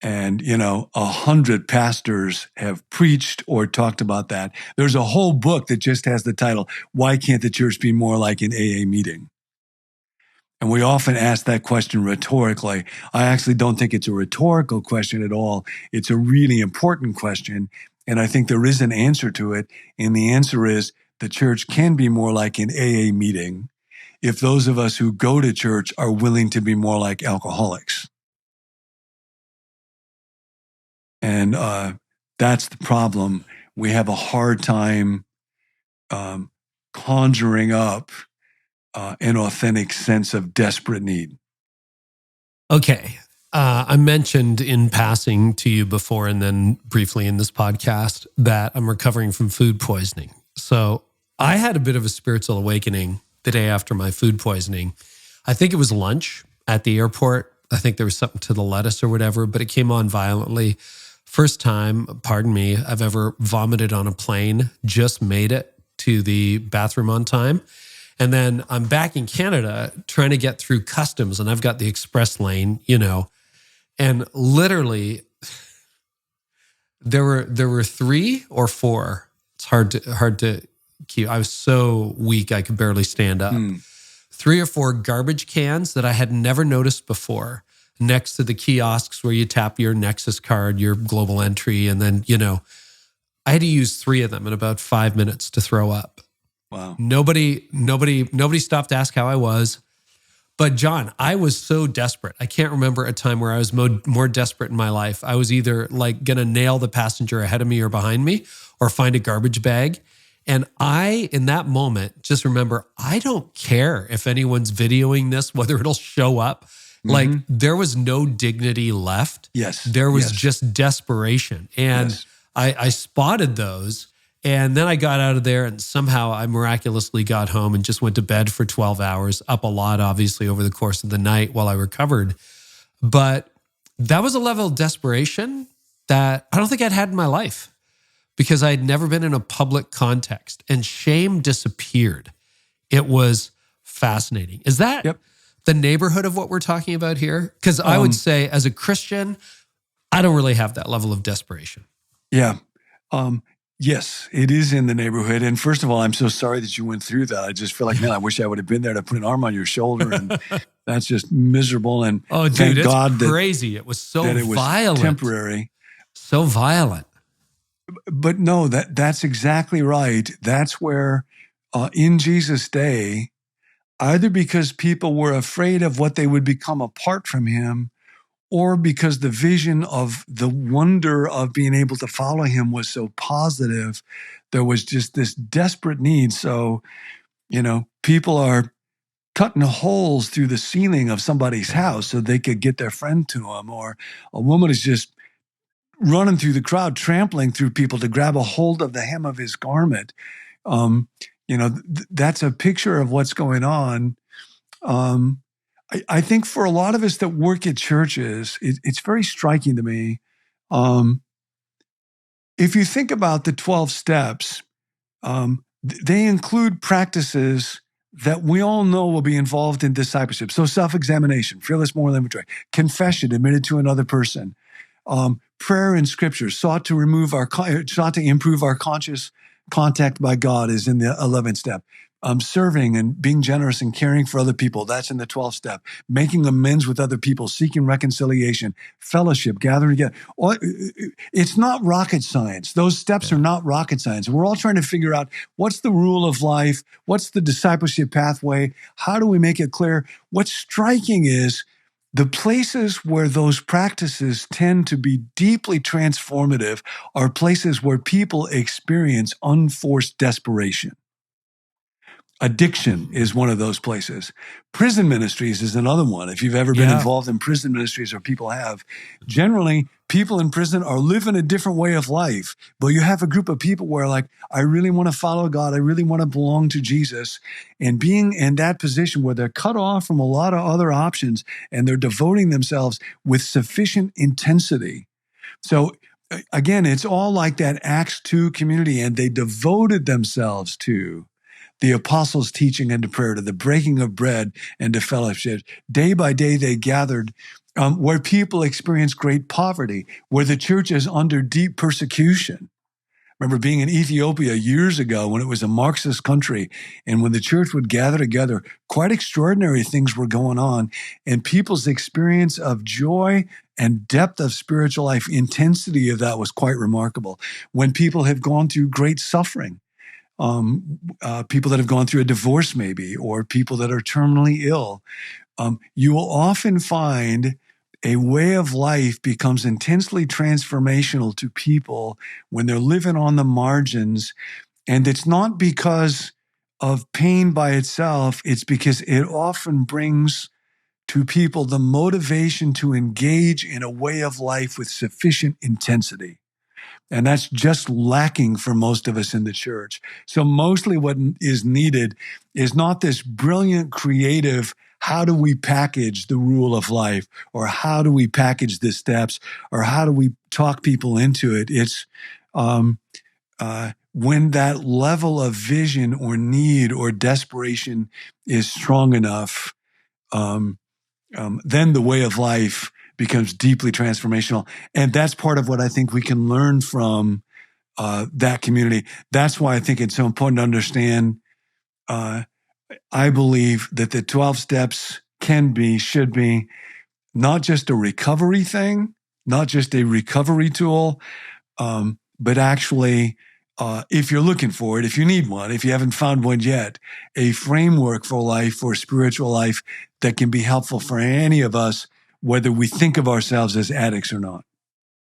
And, 100 pastors have preached or talked about that. There's a whole book that just has the title, Why Can't the Church Be More Like an AA Meeting? And we often ask that question rhetorically. I actually don't think it's a rhetorical question at all. It's a really important question. And I think there is an answer to it. And the answer is the church can be more like an AA meeting if those of us who go to church are willing to be more like alcoholics. And that's the problem. We have a hard time conjuring up an authentic sense of desperate need.
Okay. I mentioned in passing to you before and then briefly in this podcast that I'm recovering from food poisoning. So I had a bit of a spiritual awakening the day after my food poisoning. I think it was lunch at the airport. I think there was something to the lettuce or whatever, but it came on violently. First time, pardon me, I've ever vomited on a plane, just made it to the bathroom on time. And then I'm back in Canada trying to get through customs, and I've got the express lane, and literally there were 3 or 4. It's hard to keep. I was so weak I could barely stand up. 3 or 4 garbage cans that I had never noticed before next to the kiosks where you tap your Nexus card, your global entry, and then, I had to use 3 of them in about 5 minutes to throw up.
Wow.
Nobody stopped to ask how I was. But John, I was so desperate. I can't remember a time where I was more desperate in my life. I was either like going to nail the passenger ahead of me or behind me or find a garbage bag. And I, in that moment, just remember, I don't care if anyone's videoing this, whether it'll show up. Like there was no dignity left.
Yes.
There was just desperation. And I spotted those. And then I got out of there and somehow I miraculously got home and just went to bed for 12 hours, up a lot, obviously, over the course of the night while I recovered. But that was a level of desperation that I don't think I'd had in my life because I had never been in a public context, and shame disappeared. It was fascinating. Is that the neighborhood of what we're talking about here? Because I would say as a Christian, I don't really have that level of desperation.
Yeah. Yes, it is in the neighborhood. And first of all, I'm so sorry that you went through that. I just feel like, man, I wish I would have been there to put an arm on your shoulder. And that's just miserable. And
Oh, dude,
thank
it's
God
crazy. It was so
that it was
violent.
temporary.
So violent.
But no, that's exactly right. That's where in Jesus' day, either because people were afraid of what they would become apart from him, or because the vision of the wonder of being able to follow him was so positive, there was just this desperate need. So, people are cutting holes through the ceiling of somebody's house so they could get their friend to them, or a woman is just running through the crowd, trampling through people to grab a hold of the hem of his garment. That's a picture of what's going on. I think for a lot of us that work at churches, it's very striking to me. If you think about the 12 steps, they include practices that we all know will be involved in discipleship. So self-examination, fearless moral inventory, confession admitted to another person, prayer and scripture sought to improve our conscious contact by God is in the 11th step. Serving and being generous and caring for other people, that's in the 12th step. Making amends with other people, seeking reconciliation, fellowship, gathering together. It's not rocket science. Those steps are not rocket science. We're all trying to figure out what's the rule of life, what's the discipleship pathway, how do we make it clear? What's striking is the places where those practices tend to be deeply transformative are places where people experience unforced desperation. Addiction is one of those places. Prison ministries is another one. If you've ever been involved in prison ministries, or people have, generally people in prison are living a different way of life. But you have a group of people where I really want to follow God. I really want to belong to Jesus. And being in that position where they're cut off from a lot of other options and they're devoting themselves with sufficient intensity. So again, it's all like that Acts 2 community, and they devoted themselves to the apostles' teaching and to prayer, to the breaking of bread and to fellowship. Day by day, they gathered where people experienced great poverty, where the church is under deep persecution. Remember being in Ethiopia years ago when it was a Marxist country, and when the church would gather together, quite extraordinary things were going on, and people's experience of joy and depth of spiritual life, intensity of that was quite remarkable. When people have gone through great suffering, people that have gone through a divorce maybe, or people that are terminally ill, you will often find a way of life becomes intensely transformational to people when they're living on the margins. And it's not because of pain by itself, it's because it often brings to people the motivation to engage in a way of life with sufficient intensity. And that's just lacking for most of us in the church. So mostly what is needed is not this brilliant, creative, how do we package the rule of life, or how do we package the steps, or how do we talk people into it. It's when that level of vision or need or desperation is strong enough, then the way of life becomes deeply transformational. And that's part of what I think we can learn from that community. That's why I think it's so important to understand. I believe that the 12 steps should be not just a recovery thing, not just a recovery tool, but actually, if you're looking for it, if you need one, if you haven't found one yet, a framework for life, for spiritual life that can be helpful for any of us, whether we think of ourselves as addicts or not.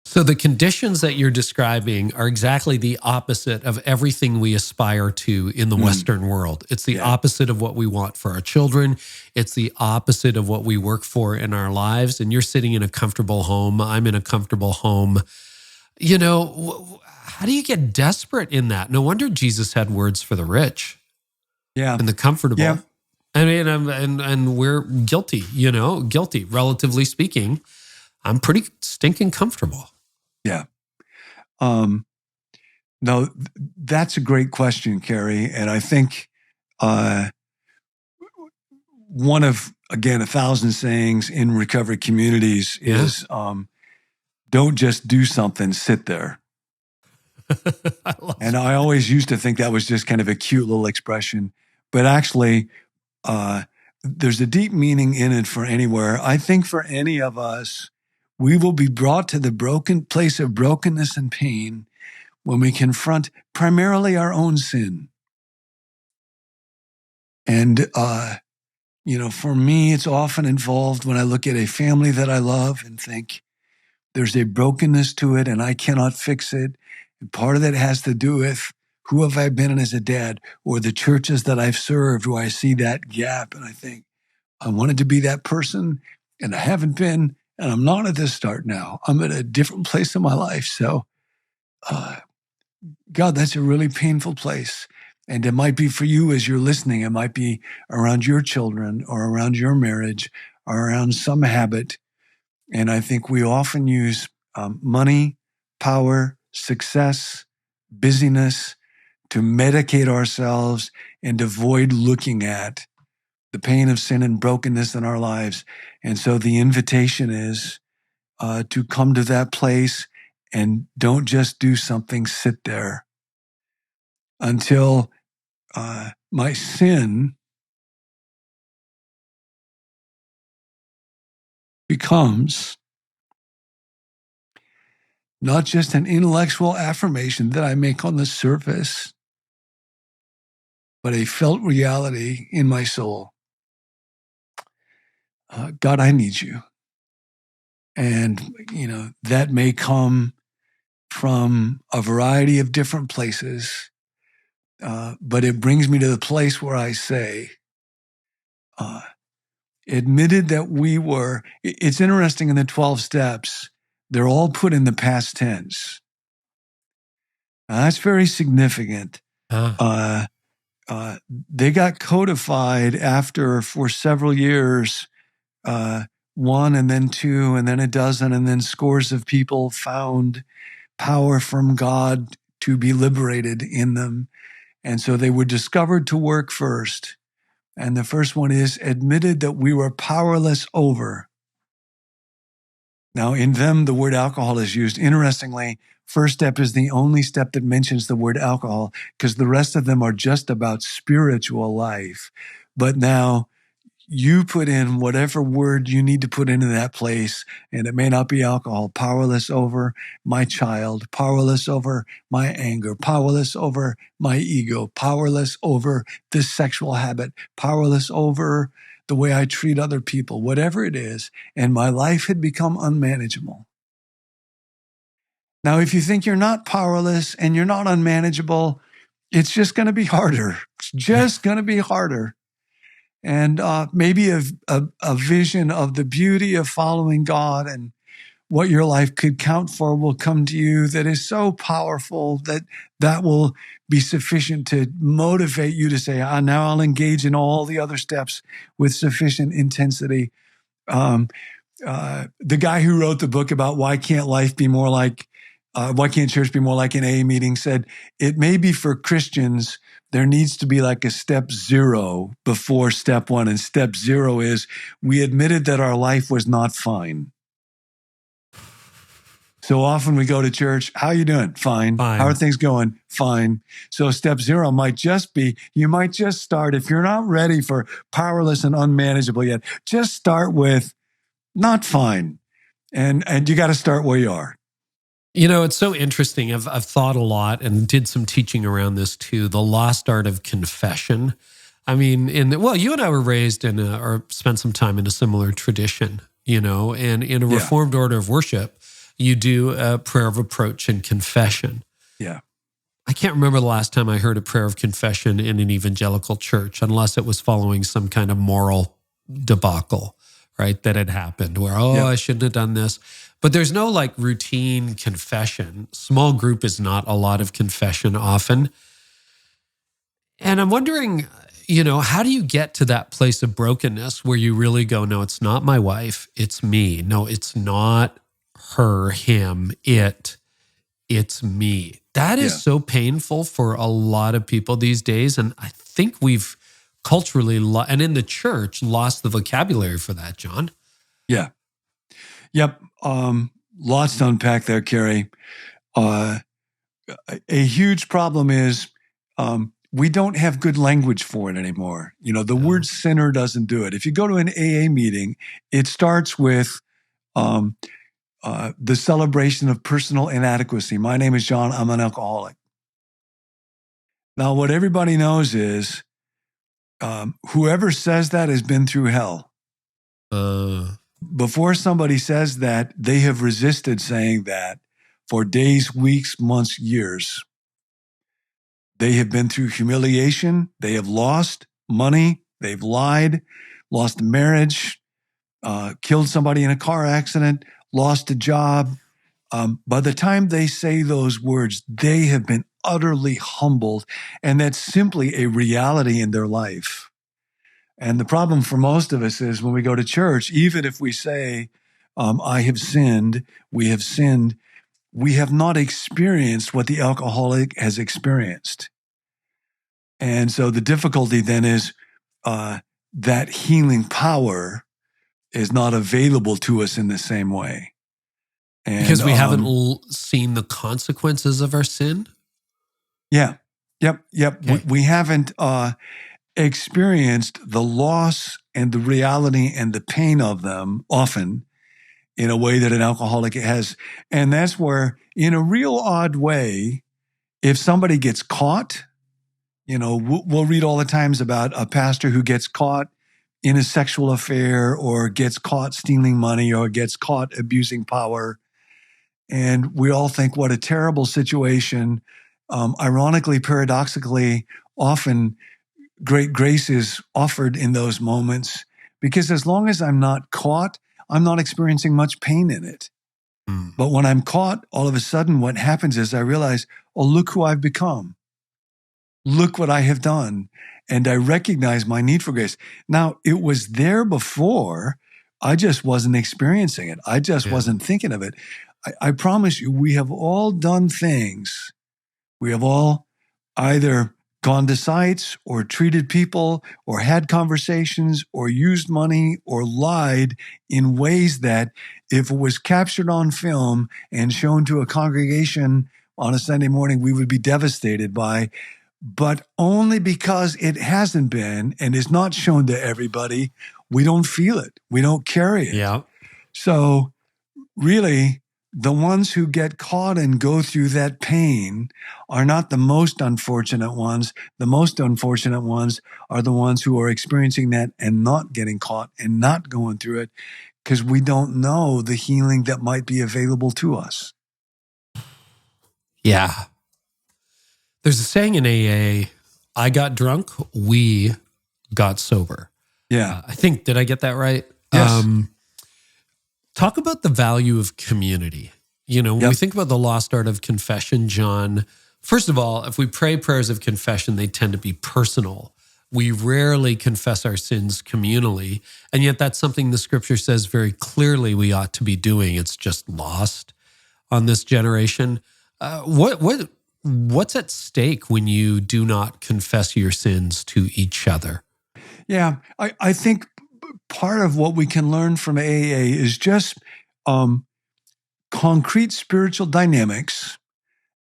So the conditions that you're describing are exactly the opposite of everything we aspire to in the Western world. It's the opposite of what we want for our children. It's the opposite of what we work for in our lives. And you're sitting in a comfortable home. I'm in a comfortable home. You know, how do you get desperate in that? No wonder Jesus had words for the rich and the comfortable.
Yeah.
I mean, and we're guilty, relatively speaking. I'm pretty stinking comfortable.
Yeah. No, that's a great question, Carey. And I think one of, again, 1,000 sayings in recovery communities is don't just do something, sit there. And I always used to think that was just kind of a cute little expression. But actually, there's a deep meaning in it for anywhere. I think for any of us, we will be brought to the broken place of brokenness and pain when we confront primarily our own sin. And, for me, it's often involved when I look at a family that I love and think there's a brokenness to it and I cannot fix it. And part of that has to do with who have I been as a dad, or the churches that I've served where I see that gap and I think, I wanted to be that person and I haven't been, and I'm not at this start now. I'm at a different place in my life. So, God, that's a really painful place. And it might be for you as you're listening. It might be around your children or around your marriage or around some habit. And I think we often use money, power, success, busyness to medicate ourselves and avoid looking at the pain of sin and brokenness in our lives. And so the invitation is to come to that place and don't just do something, sit there until my sin becomes not just an intellectual affirmation that I make on the surface, but a felt reality in my soul. God, I need you. And, that may come from a variety of different places, but it brings me to the place where I say, admitted that we were, it's interesting in the 12 steps, they're all put in the past tense. That's very significant. They got codified after, for several years, 1 and then 2 and then a dozen and then scores of people found power from God to be liberated in them. And so they were discovered to work first. And the first one is admitted that we were powerless over. Now, in them, the word alcohol is used. Interestingly, first step is the only step that mentions the word alcohol, because the rest of them are just about spiritual life. But now you put in whatever word you need to put into that place, and it may not be alcohol. Powerless over my child, powerless over my anger, powerless over my ego, powerless over this sexual habit, powerless over the way I treat other people, whatever it is, and my life had become unmanageable. Now, if you think you're not powerless and you're not unmanageable, it's just going to be harder. It's just going to be harder. And maybe a vision of the beauty of following God and what your life could count for will come to you that is so powerful that will be sufficient to motivate you to say, now I'll engage in all the other steps with sufficient intensity. The guy who wrote the book about why can't church be more like an AA meeting said, it may be for Christians, there needs to be like a step 0 before step 1. And step 0 is we admitted that our life was not fine. So often we go to church, how are you doing? Fine. How are things going? Fine. So step 0 might just be, you might just start, if you're not ready for powerless and unmanageable yet, just start with not fine. And you got to start where you are.
It's so interesting. I've thought a lot and did some teaching around this too, the lost art of confession. I mean, you and I were raised or spent some time in a similar tradition, and in a Reformed order of worship, you do a prayer of approach and confession.
Yeah.
I can't remember the last time I heard a prayer of confession in an evangelical church, unless it was following some kind of moral debacle, right, that had happened where, I shouldn't have done this. But there's no routine confession. Small group is not a lot of confession often. And I'm wondering, how do you get to that place of brokenness where you really go, no, it's not my wife, it's me. No, it's not her, him, it's me. That is so painful for a lot of people these days. And I think we've culturally, and in the church, lost the vocabulary for that, John.
Yeah. Yep. Lots to unpack there, Carey. a huge problem is we don't have good language for it anymore. The word sinner doesn't do it. If you go to an AA meeting, it starts with the celebration of personal inadequacy. My name is John. I'm an alcoholic. Now, what everybody knows is whoever says that has been through hell. Before somebody says that, they have resisted saying that for days, weeks, months, years. They have been through humiliation. They have lost money. They've lied, lost a marriage, killed somebody in a car accident, lost a job. By the time they say those words, they have been utterly humbled, and that's simply a reality in their life. And the problem for most of us is when we go to church, even if we say, I have sinned, we have not experienced what the alcoholic has experienced. And so the difficulty then is that healing power is not available to us in the same way. And,
because we haven't seen the consequences of our sin?
Yeah. Yep.
Okay.
We haven't experienced the loss and the reality and the pain of them often in a way that an alcoholic has. And that's where, in a real odd way, if somebody gets caught, we'll read all the times about a pastor who gets caught in a sexual affair or gets caught stealing money or gets caught abusing power. And we all think, what a terrible situation. Ironically, paradoxically, often great grace is offered in those moments because as long as I'm not caught, I'm not experiencing much pain in it. But when I'm caught, all of a sudden what happens is I realize, oh, look who I've become. Look what I have done. And I recognize my need for grace. Now, it was there before. I just wasn't experiencing it. I just wasn't thinking of it. I promise you, we have all done things. We have all either gone to sites or treated people or had conversations or used money or lied in ways that if it was captured on film and shown to a congregation on a Sunday morning, we would be devastated by, but only because it hasn't been and is not shown to everybody, we don't feel it. We don't carry it.
Yeah.
So really, the ones who get caught and go through that pain are not the most unfortunate ones. The most unfortunate ones are the ones who are experiencing that and not getting caught and not going through it because we don't know the healing that might be available to us.
Yeah. There's a saying in AA, I got drunk, we got sober.
Yeah.
I think, did I get that right?
Yes.
Talk about the value of community. When we think about the lost art of confession, John, first of all, if we pray prayers of confession, they tend to be personal. We rarely confess our sins communally, and yet that's something the scripture says very clearly we ought to be doing. It's just lost on this generation. What's at stake when you do not confess your sins to each other?
Yeah, I think part of what we can learn from AA is just concrete spiritual dynamics,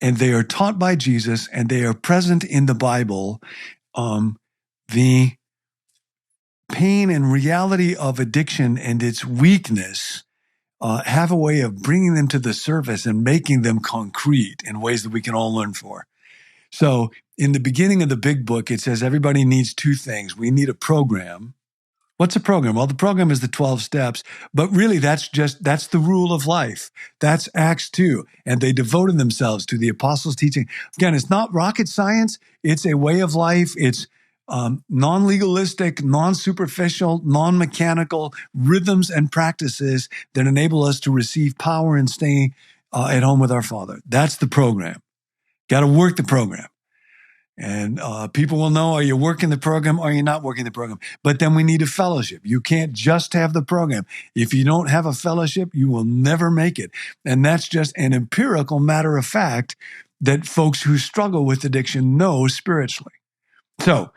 and they are taught by Jesus, and they are present in the Bible. The pain and reality of addiction and its weakness have a way of bringing them to the surface and making them concrete in ways that we can all learn for. So in the beginning of the big book, it says everybody needs two things. We need a program. What's a program? Well, the program is the 12 steps, but really that's the rule of life. That's Acts 2. And they devoted themselves to the apostles' teaching. Again, it's not rocket science. It's a way of life. It's non-legalistic, non-superficial, non-mechanical rhythms and practices that enable us to receive power and stay at home with our Father. That's the program. Got to work the program. And people will know, are you working the program or are you not working the program? But then we need a fellowship. You can't just have the program. If you don't have a fellowship, you will never make it. And that's just an empirical matter of fact that folks who struggle with addiction know spiritually. So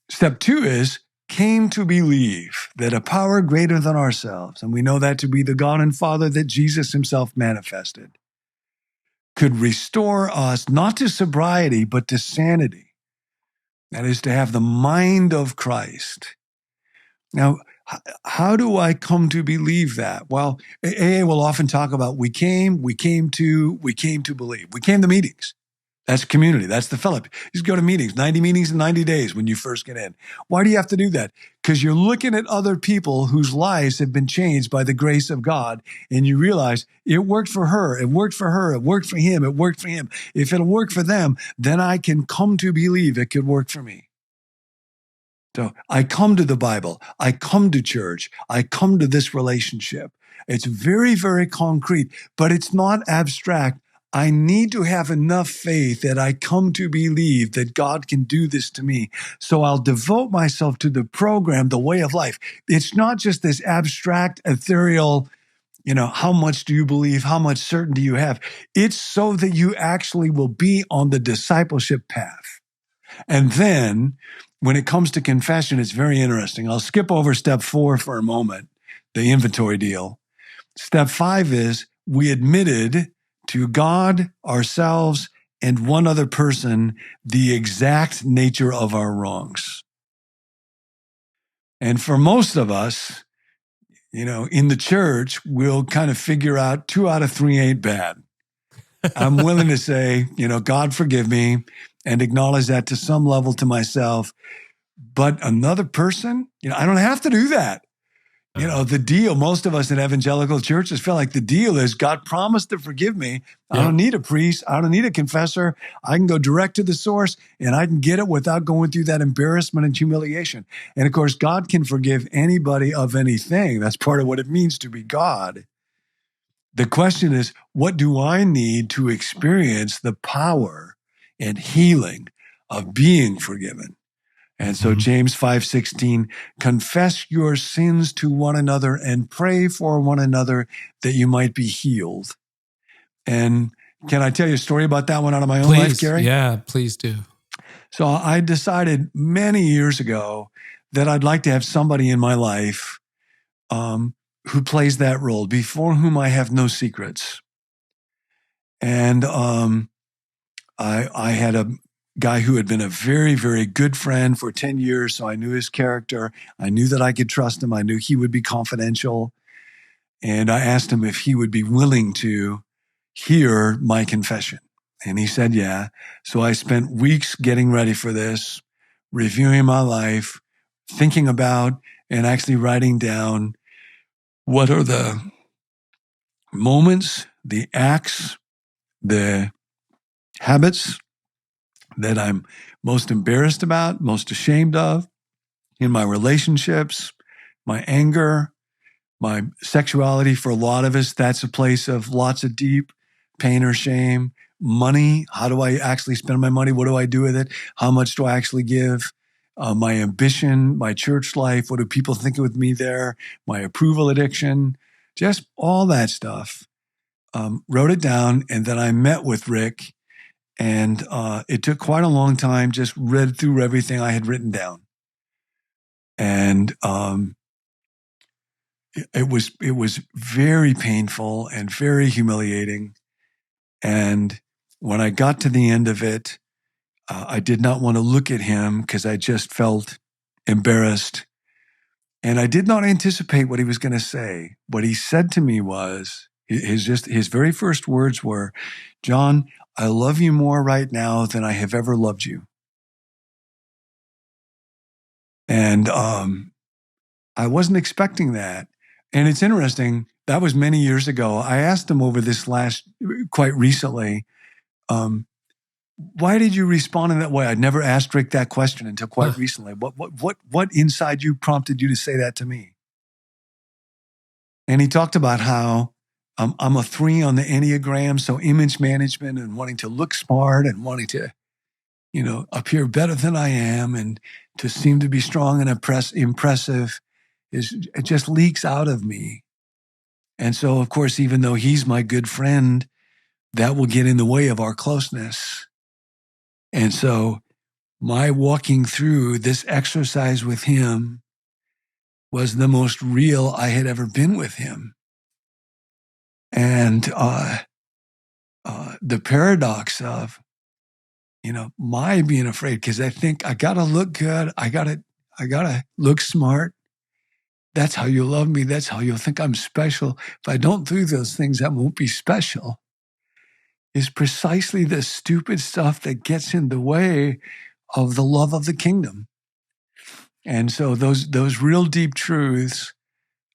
step 2 is came to believe that a power greater than ourselves, and we know that to be the God and Father that Jesus himself manifested, could restore us not to sobriety, but to sanity. That is to have the mind of Christ. Now, how do I come to believe that? Well, AA will often talk about we came to believe. We came to meetings. That's community. That's the fellowship. You just go to meetings, 90 meetings in 90 days when you first get in. Why do you have to do that? Because you're looking at other people whose lives have been changed by the grace of God, and you realize it worked for her, it worked for her, it worked for him, it worked for him. If it'll work for them, then I can come to believe it could work for me. So I come to the Bible, I come to church, I come to this relationship. It's very, very concrete, but it's not abstract. I need to have enough faith that I come to believe that God can do this to me. So I'll devote myself to the program, the way of life. It's not just this abstract, ethereal, how much do you believe? How much certainty you have? It's so that you actually will be on the discipleship path. And then when it comes to confession, it's very interesting. I'll skip over step 4 for a moment, the inventory deal. Step 5 is we admitted to God, ourselves, and one other person the exact nature of our wrongs. And for most of us, in the church, we'll kind of figure out 2 out of 3 ain't bad. I'm willing to say, God forgive me, and acknowledge that to some level to myself. But another person, I don't have to do that. The deal, most of us in evangelical churches feel like the deal is God promised to forgive me. I don't need a priest. I don't need a confessor. I can go direct to the source and I can get it without going through that embarrassment and humiliation. And of course, God can forgive anybody of anything. That's part of what it means to be God. The question is, what do I need to experience the power and healing of being forgiven? And so James 5:16, confess your sins to one another and pray for one another that you might be healed. And can I tell you a story about that one out of my own life, Carey?
Yeah, please do.
So I decided many years ago that I'd like to have somebody in my life who plays that role, before whom I have no secrets. And I had a guy who had been a very, very good friend for 10 years. So I knew his character. I knew that I could trust him. I knew he would be confidential. And I asked him if he would be willing to hear my confession. And he said, yeah. So I spent weeks getting ready for this, reviewing my life, thinking about and actually writing down what are the moments, the acts, the habits that I'm most embarrassed about, most ashamed of in my relationships, my anger, my sexuality. For a lot of us, that's a place of lots of deep pain or shame. Money, how do I actually spend my money? What do I do with it? How much do I actually give? My ambition, my church life, what do people think of me there? My approval addiction, just all that stuff. Wrote it down, and then I met with Rick. And it took quite a long time, just read through everything I had written down. And it was very painful and very humiliating. And when I got to the end of it, I did not want to look at him because I just felt embarrassed. And I did not anticipate what he was going to say. What he said to me was, his very first words were, John, I love you more right now than I have ever loved you. And I wasn't expecting that. And it's interesting, that was many years ago. I asked him over this quite recently, why did you respond in that way? I'd never asked Rick that question until quite recently. What inside you prompted you to say that to me? And he talked about how I'm a 3 on the Enneagram, so image management and wanting to look smart and wanting to, appear better than I am and to seem to be strong and impressive it just leaks out of me. And so, of course, even though he's my good friend, that will get in the way of our closeness. And so my walking through this exercise with him was the most real I had ever been with him. And the paradox of, my being afraid, because I think I got to look good. I got to look smart. That's how you'll love me. That's how you'll think I'm special. If I don't do those things, that won't be special. Is precisely the stupid stuff that gets in the way of the love of the kingdom. And so those real deep truths,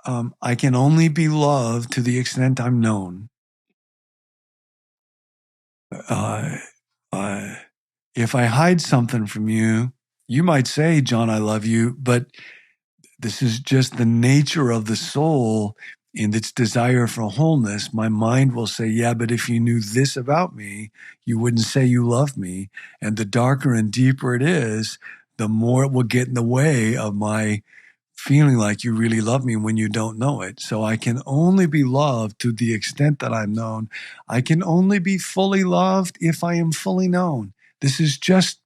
I can only be loved to the extent I'm known. If I hide something from you, you might say, John, I love you, but this is just the nature of the soul in its desire for wholeness. My mind will say, yeah, but if you knew this about me, you wouldn't say you love me. And the darker and deeper it is, the more it will get in the way of my feeling like you really love me when you don't know it. So I can only be loved to the extent that I'm known. I can only be fully loved if I am fully known. This is just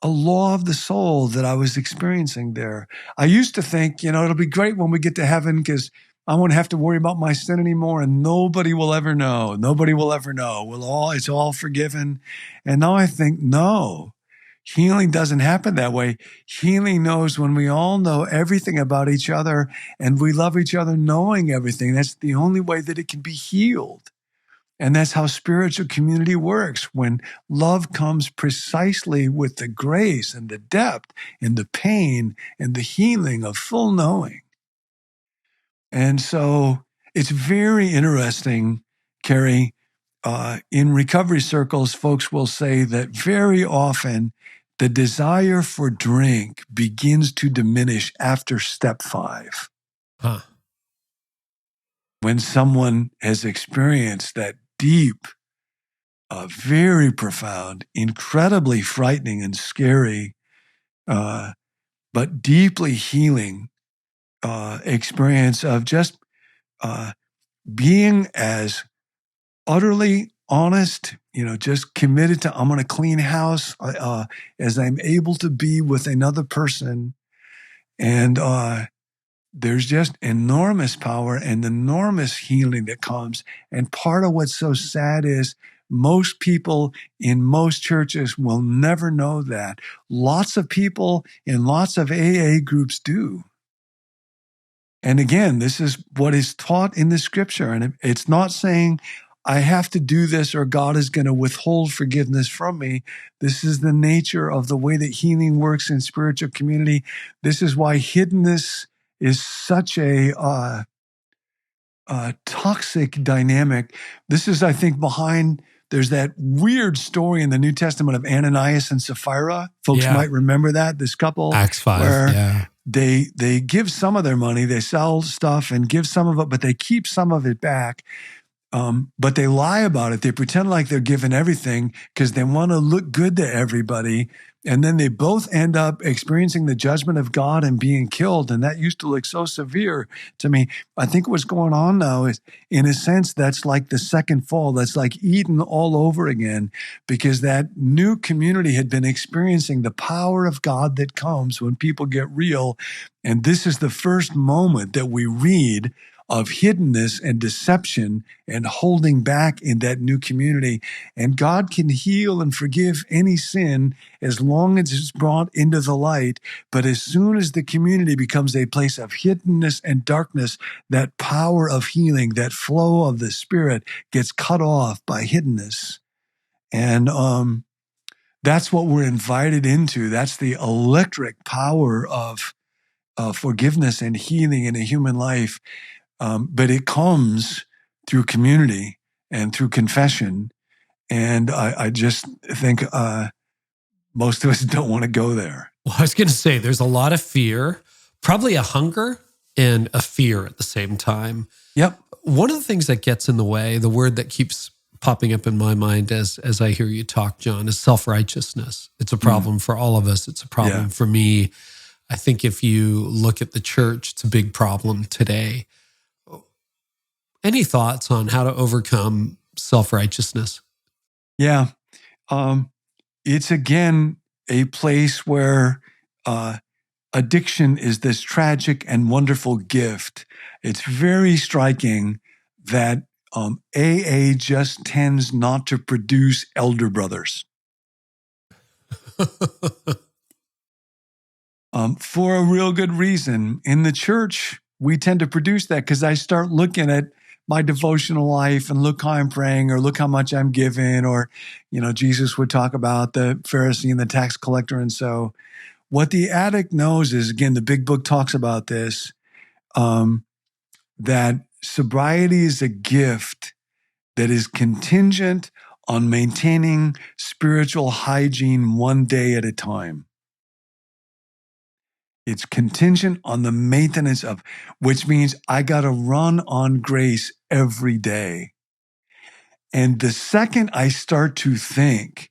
a law of the soul that I was experiencing there. I used to think, it'll be great when we get to heaven because I won't have to worry about my sin anymore and nobody will ever know. Nobody will ever know. It's all forgiven. And now I think, no, healing doesn't happen that way. Healing knows when we all know everything about each other and we love each other knowing everything. That's the only way that it can be healed. And that's how spiritual community works, when love comes precisely with the grace and the depth and the pain and the healing of full knowing. And so it's very interesting, Carey. In recovery circles, folks will say that very often the desire for drink begins to diminish after step 5.
Huh.
When someone has experienced that deep, very profound, incredibly frightening and scary, but deeply healing experience of just being as utterly honest, just committed to, I'm going to clean house as I'm able to be with another person. And there's just enormous power and enormous healing that comes. And part of what's so sad is most people in most churches will never know that. Lots of people in lots of AA groups do. And again, this is what is taught in the scripture. And it's not saying I have to do this or God is going to withhold forgiveness from me. This is the nature of the way that healing works in spiritual community. This is why hiddenness is such a toxic dynamic. This is, I think, behind, there's that weird story in the New Testament of Ananias and Sapphira. Folks might remember that, this couple.
Acts 5,
where they give some of their money, they sell stuff and give some of it, but they keep some of it back. But they lie about it. They pretend like they're giving everything because they want to look good to everybody. And then they both end up experiencing the judgment of God and being killed. And that used to look so severe to me. I think what's going on now is, in a sense, that's like the second fall. That's like Eden all over again, because that new community had been experiencing the power of God that comes when people get real. And this is the first moment that we read of hiddenness and deception and holding back in that new community. And God can heal and forgive any sin as long as it's brought into the light. But as soon as the community becomes a place of hiddenness and darkness, that power of healing, that flow of the Spirit gets cut off by hiddenness. And that's what we're invited into. That's the electric power of forgiveness and healing in a human life. But it comes through community and through confession. And I just think most of us don't want to go there.
Well, I was going to say, there's a lot of fear, probably a hunger and a fear at the same time.
Yep.
One of the things that gets in the way, the word that keeps popping up in my mind as I hear you talk, John, is self-righteousness. It's a problem for all of us. It's a problem for me. I think if you look at the church, it's a big problem today. Any thoughts on how to overcome self-righteousness?
Yeah. It's, again, a place where addiction is this tragic and wonderful gift. It's very striking that AA just tends not to produce elder brothers. For a real good reason. In the church, we tend to produce that because I start looking at my devotional life and look how I'm praying or look how much I'm giving, or, Jesus would talk about the Pharisee and the tax collector. And so what the addict knows is, again, the big book talks about this, that sobriety is a gift that is contingent on maintaining spiritual hygiene one day at a time. It's contingent on the maintenance of, which means I got to run on grace every day. And the second I start to think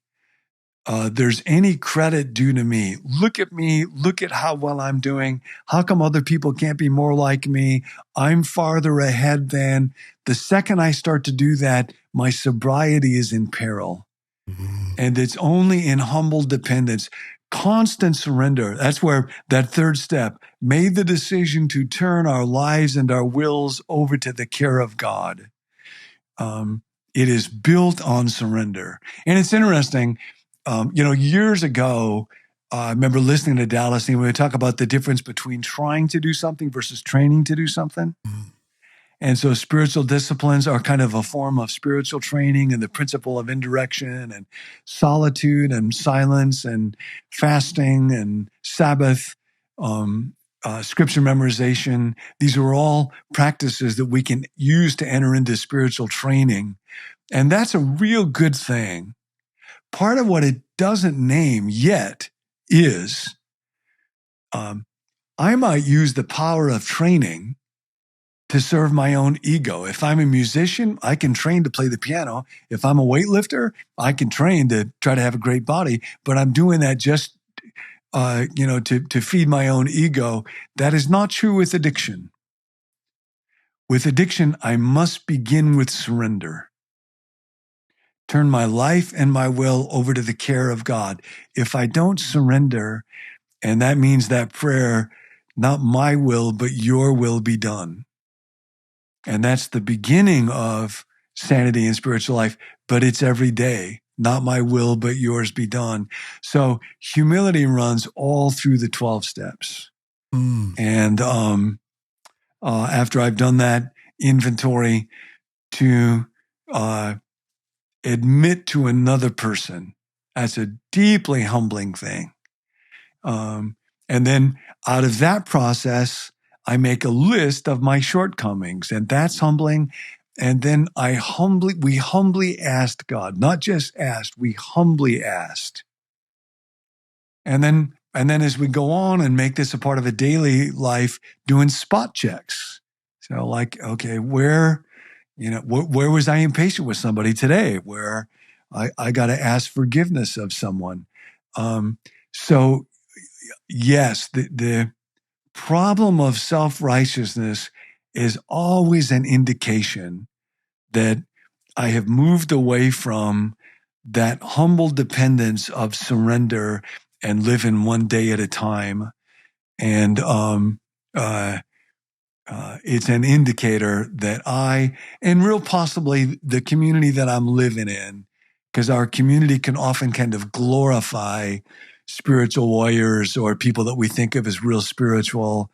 there's any credit due to me, look at me, look at how well I'm doing. How come other people can't be more like me? I'm farther ahead than. The second I start to do that, my sobriety is in peril. Mm-hmm. And it's only in humble dependence. Constant surrender. That's where that third step, made the decision to turn our lives and our wills over to the care of God. It is built on surrender. And it's interesting, years ago, I remember listening to Dallas, and we would talk about the difference between trying to do something versus training to do something. Mm-hmm. And so spiritual disciplines are kind of a form of spiritual training, and the principle of indirection and solitude and silence and fasting and Sabbath, scripture memorization. These are all practices that we can use to enter into spiritual training. And that's a real good thing. Part of what it doesn't name yet is I might use the power of training to serve my own ego. If I'm a musician, I can train to play the piano. If I'm a weightlifter, I can train to try to have a great body, but I'm doing that just, to feed my own ego. That is not true with addiction. With addiction, I must begin with surrender. Turn my life and my will over to the care of God. If I don't surrender, and that means that prayer, not my will, but your will be done. And that's the beginning of sanity in spiritual life, but it's every day. Not my will, but yours be done. So humility runs all through the 12 steps. Mm. And after I've done that inventory, to admit to another person, that's a deeply humbling thing. And then out of that process, I make a list of my shortcomings, and that's humbling. And then we humbly asked God, not just asked, we humbly asked. And then as we go on and make this a part of a daily life, doing spot checks. So like, okay, where was I impatient with somebody today? Where I got to ask forgiveness of someone. So yes, the problem of self-righteousness is always an indication that I have moved away from that humble dependence of surrender and living one day at a time. And it's an indicator that and real possibly the community that I'm living in, because our community can often kind of glorify spiritual warriors or people that we think of as real spiritual.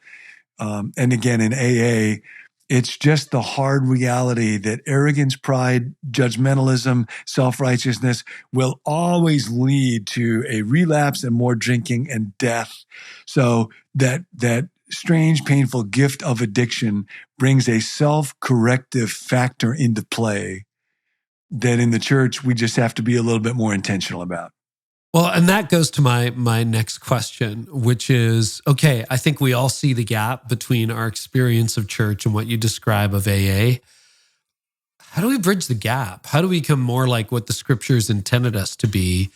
And again, in AA, it's just the hard reality that arrogance, pride, judgmentalism, self-righteousness will always lead to a relapse and more drinking and death. So that strange, painful gift of addiction brings a self-corrective factor into play that in the church, we just have to be a little bit more intentional about.
Well, and that goes to my next question, which is, okay, I think we all see the gap between our experience of church and what you describe of AA. How do we bridge the gap? How do we become more like what the scriptures intended us to be,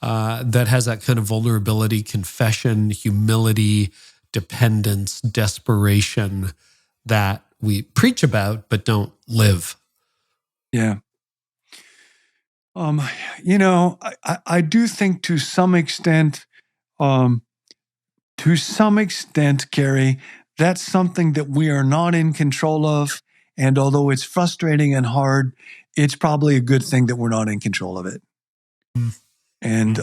that has that kind of vulnerability, confession, humility, dependence, desperation that we preach about but don't live?
Yeah. I do think to some extent, Carey, that's something that we are not in control of. And although it's frustrating and hard, it's probably a good thing that we're not in control of it. And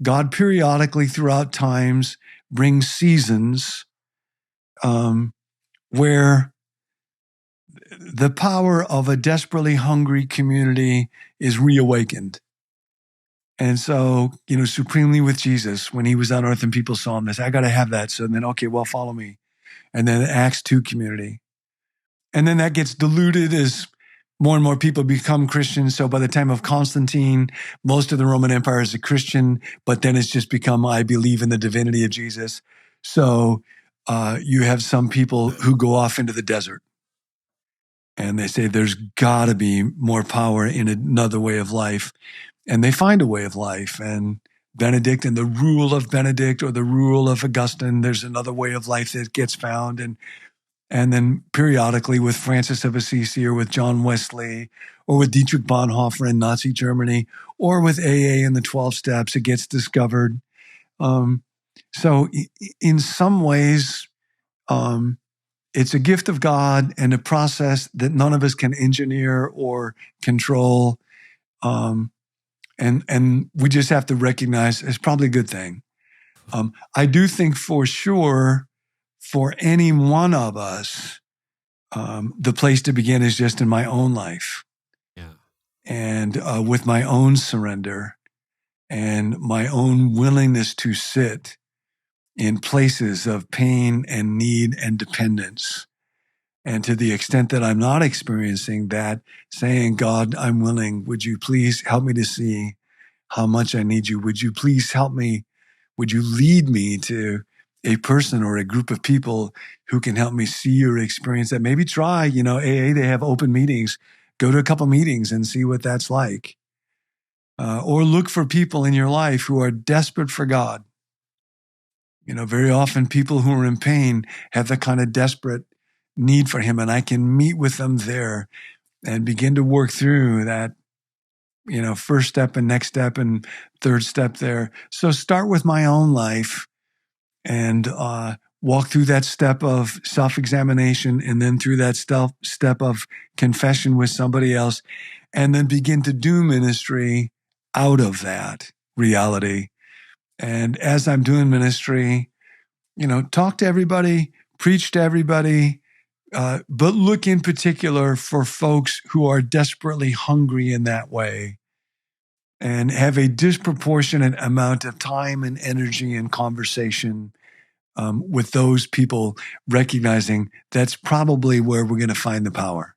God periodically throughout times brings seasons where the power of a desperately hungry community is reawakened. And so, supremely with Jesus, when he was on earth and people saw him, they said, I got to have that. So then, okay, well, follow me. And then Acts 2 community. And then that gets diluted as more and more people become Christians. So by the time of Constantine, most of the Roman Empire is a Christian, but then it's just become, I believe in the divinity of Jesus. So you have some people who go off into the desert and they say, there's got to be more power in another way of life. And they find a way of life. And Benedict and the rule of Benedict or the rule of Augustine, there's another way of life that gets found. And then periodically with Francis of Assisi or with John Wesley or with Dietrich Bonhoeffer in Nazi Germany or with AA and the 12 Steps, it gets discovered. So in some ways, it's a gift of God and a process that none of us can engineer or control. And we just have to recognize it's probably a good thing. I do think for sure, for any one of us, the place to begin is just in my own life.
Yeah.
And with my own surrender and my own willingness to sit in places of pain and need and dependence. And to the extent that I'm not experiencing that, saying, God, I'm willing. Would you please help me to see how much I need you? Would you please help me? Would you lead me to a person or a group of people who can help me see or experience that? Maybe try, AA, they have open meetings. Go to a couple meetings and see what that's like. Or look for people in your life who are desperate for God. Very often people who are in pain have the kind of desperate need for him, and I can meet with them there and begin to work through that, first step and next step and third step there. So start with my own life and walk through that step of self-examination and then through that step of confession with somebody else, and then begin to do ministry out of that reality. And as I'm doing ministry, talk to everybody, preach to everybody, but look in particular for folks who are desperately hungry in that way and have a disproportionate amount of time and energy and conversation with those people, recognizing that's probably where we're going to find the power.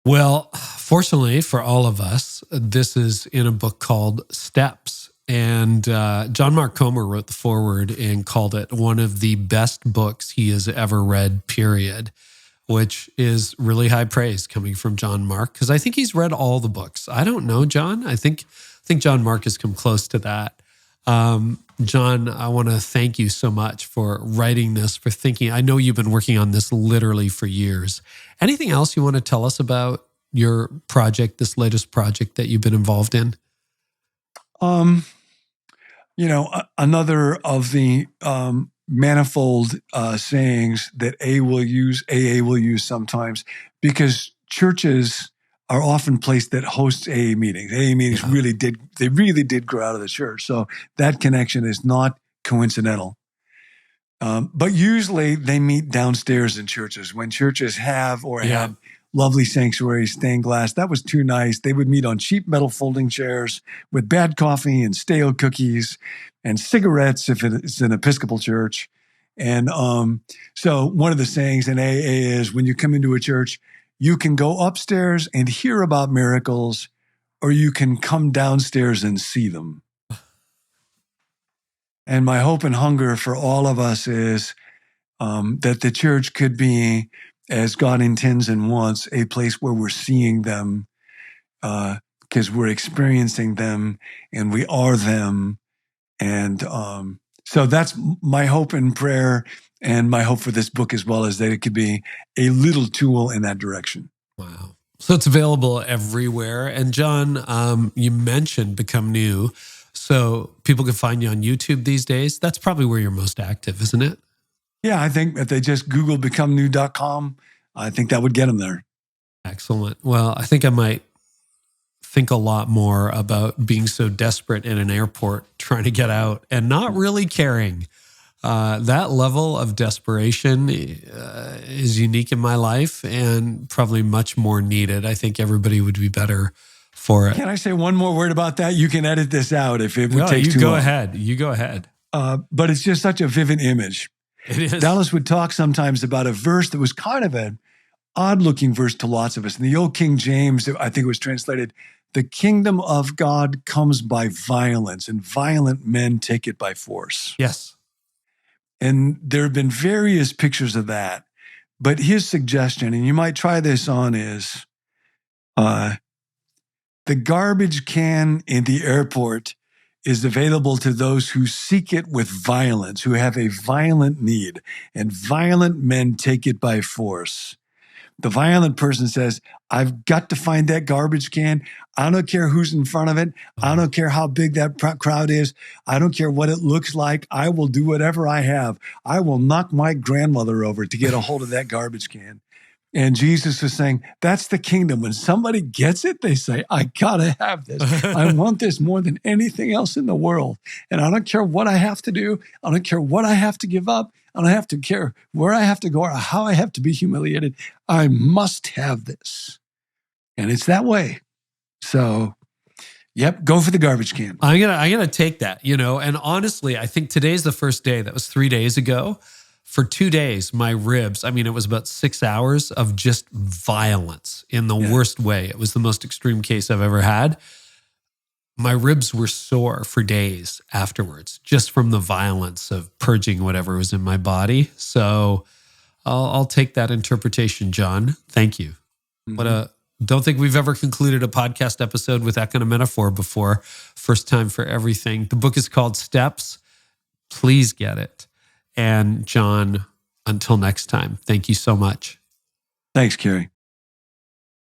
Well, fortunately for all of us, this is in a book called Steps. And John Mark Comer wrote the foreword and called it one of the best books he has ever read, period, which is really high praise coming from John Mark, because I think he's read all the books. I don't know, John. I think John Mark has come close to that. John, I want to thank you so much for writing this, for thinking. I know you've been working on this literally for years. Anything else you want to tell us about your project, this latest project that you've been involved in?
Another of the manifold sayings that AA will use sometimes, because churches are often places that host AA meetings. AA meetings really did grow out of the church. So that connection is not coincidental. But usually they meet downstairs in churches. When churches have lovely sanctuaries, stained glass, that was too nice. They would meet on cheap metal folding chairs with bad coffee and stale cookies and cigarettes if it's an Episcopal church. And so one of the sayings in AA is, when you come into a church, you can go upstairs and hear about miracles, or you can come downstairs and see them. And my hope and hunger for all of us is that the church could be, as God intends and wants, a place where we're seeing them, because we're experiencing them and we are them. And so that's my hope and prayer, and my hope for this book as well, is that it could be a little tool in that direction.
Wow. So it's available everywhere. And John, you mentioned Become New. So people can find you on YouTube these days. That's probably where you're most active, isn't it?
Yeah, I think if they just Google becomenew.com, I think that would get him there.
Excellent. Well, I think I might think a lot more about being so desperate in an airport, trying to get out and not really caring. That level of desperation is unique in my life and probably much more needed. I think everybody would be better for it.
Can I say one more word about that? You can edit this out if it takes too long.
You go ahead.
But it's just such a vivid image.
It is.
Dallas would talk sometimes about a verse that was kind of an odd-looking verse to lots of us. In the old King James, I think it was translated, "The kingdom of God comes by violence, and violent men take it by force."
Yes.
And there have been various pictures of that. But his suggestion, and you might try this on, is the garbage can in the airport is available to those who seek it with violence, who have a violent need, and violent men take it by force. The violent person says, I've got to find that garbage can. I don't care who's in front of it. I don't care how big that crowd is. I don't care what it looks like. I will do whatever I have. I will knock my grandmother over to get a hold of that garbage can. And Jesus is saying, that's the kingdom. When somebody gets it, they say, I gotta have this. I want this more than anything else in the world. And I don't care what I have to do. I don't care what I have to give up. I don't have to care where I have to go or how I have to be humiliated. I must have this. And it's that way. So, yep, go for the garbage can.
I'm gonna take that, and honestly, I think today's the first day. That was 3 days ago. For 2 days, my ribs, it was about 6 hours of just violence in the worst way. It was the most extreme case I've ever had. My ribs were sore for days afterwards, just from the violence of purging whatever was in my body. So I'll take that interpretation, John. Thank you. Mm-hmm. Don't think we've ever concluded a podcast episode with that kind of metaphor before. First time for everything. The book is called Steps. Please get it. And John, until next time, thank you so much.
Thanks, Carey.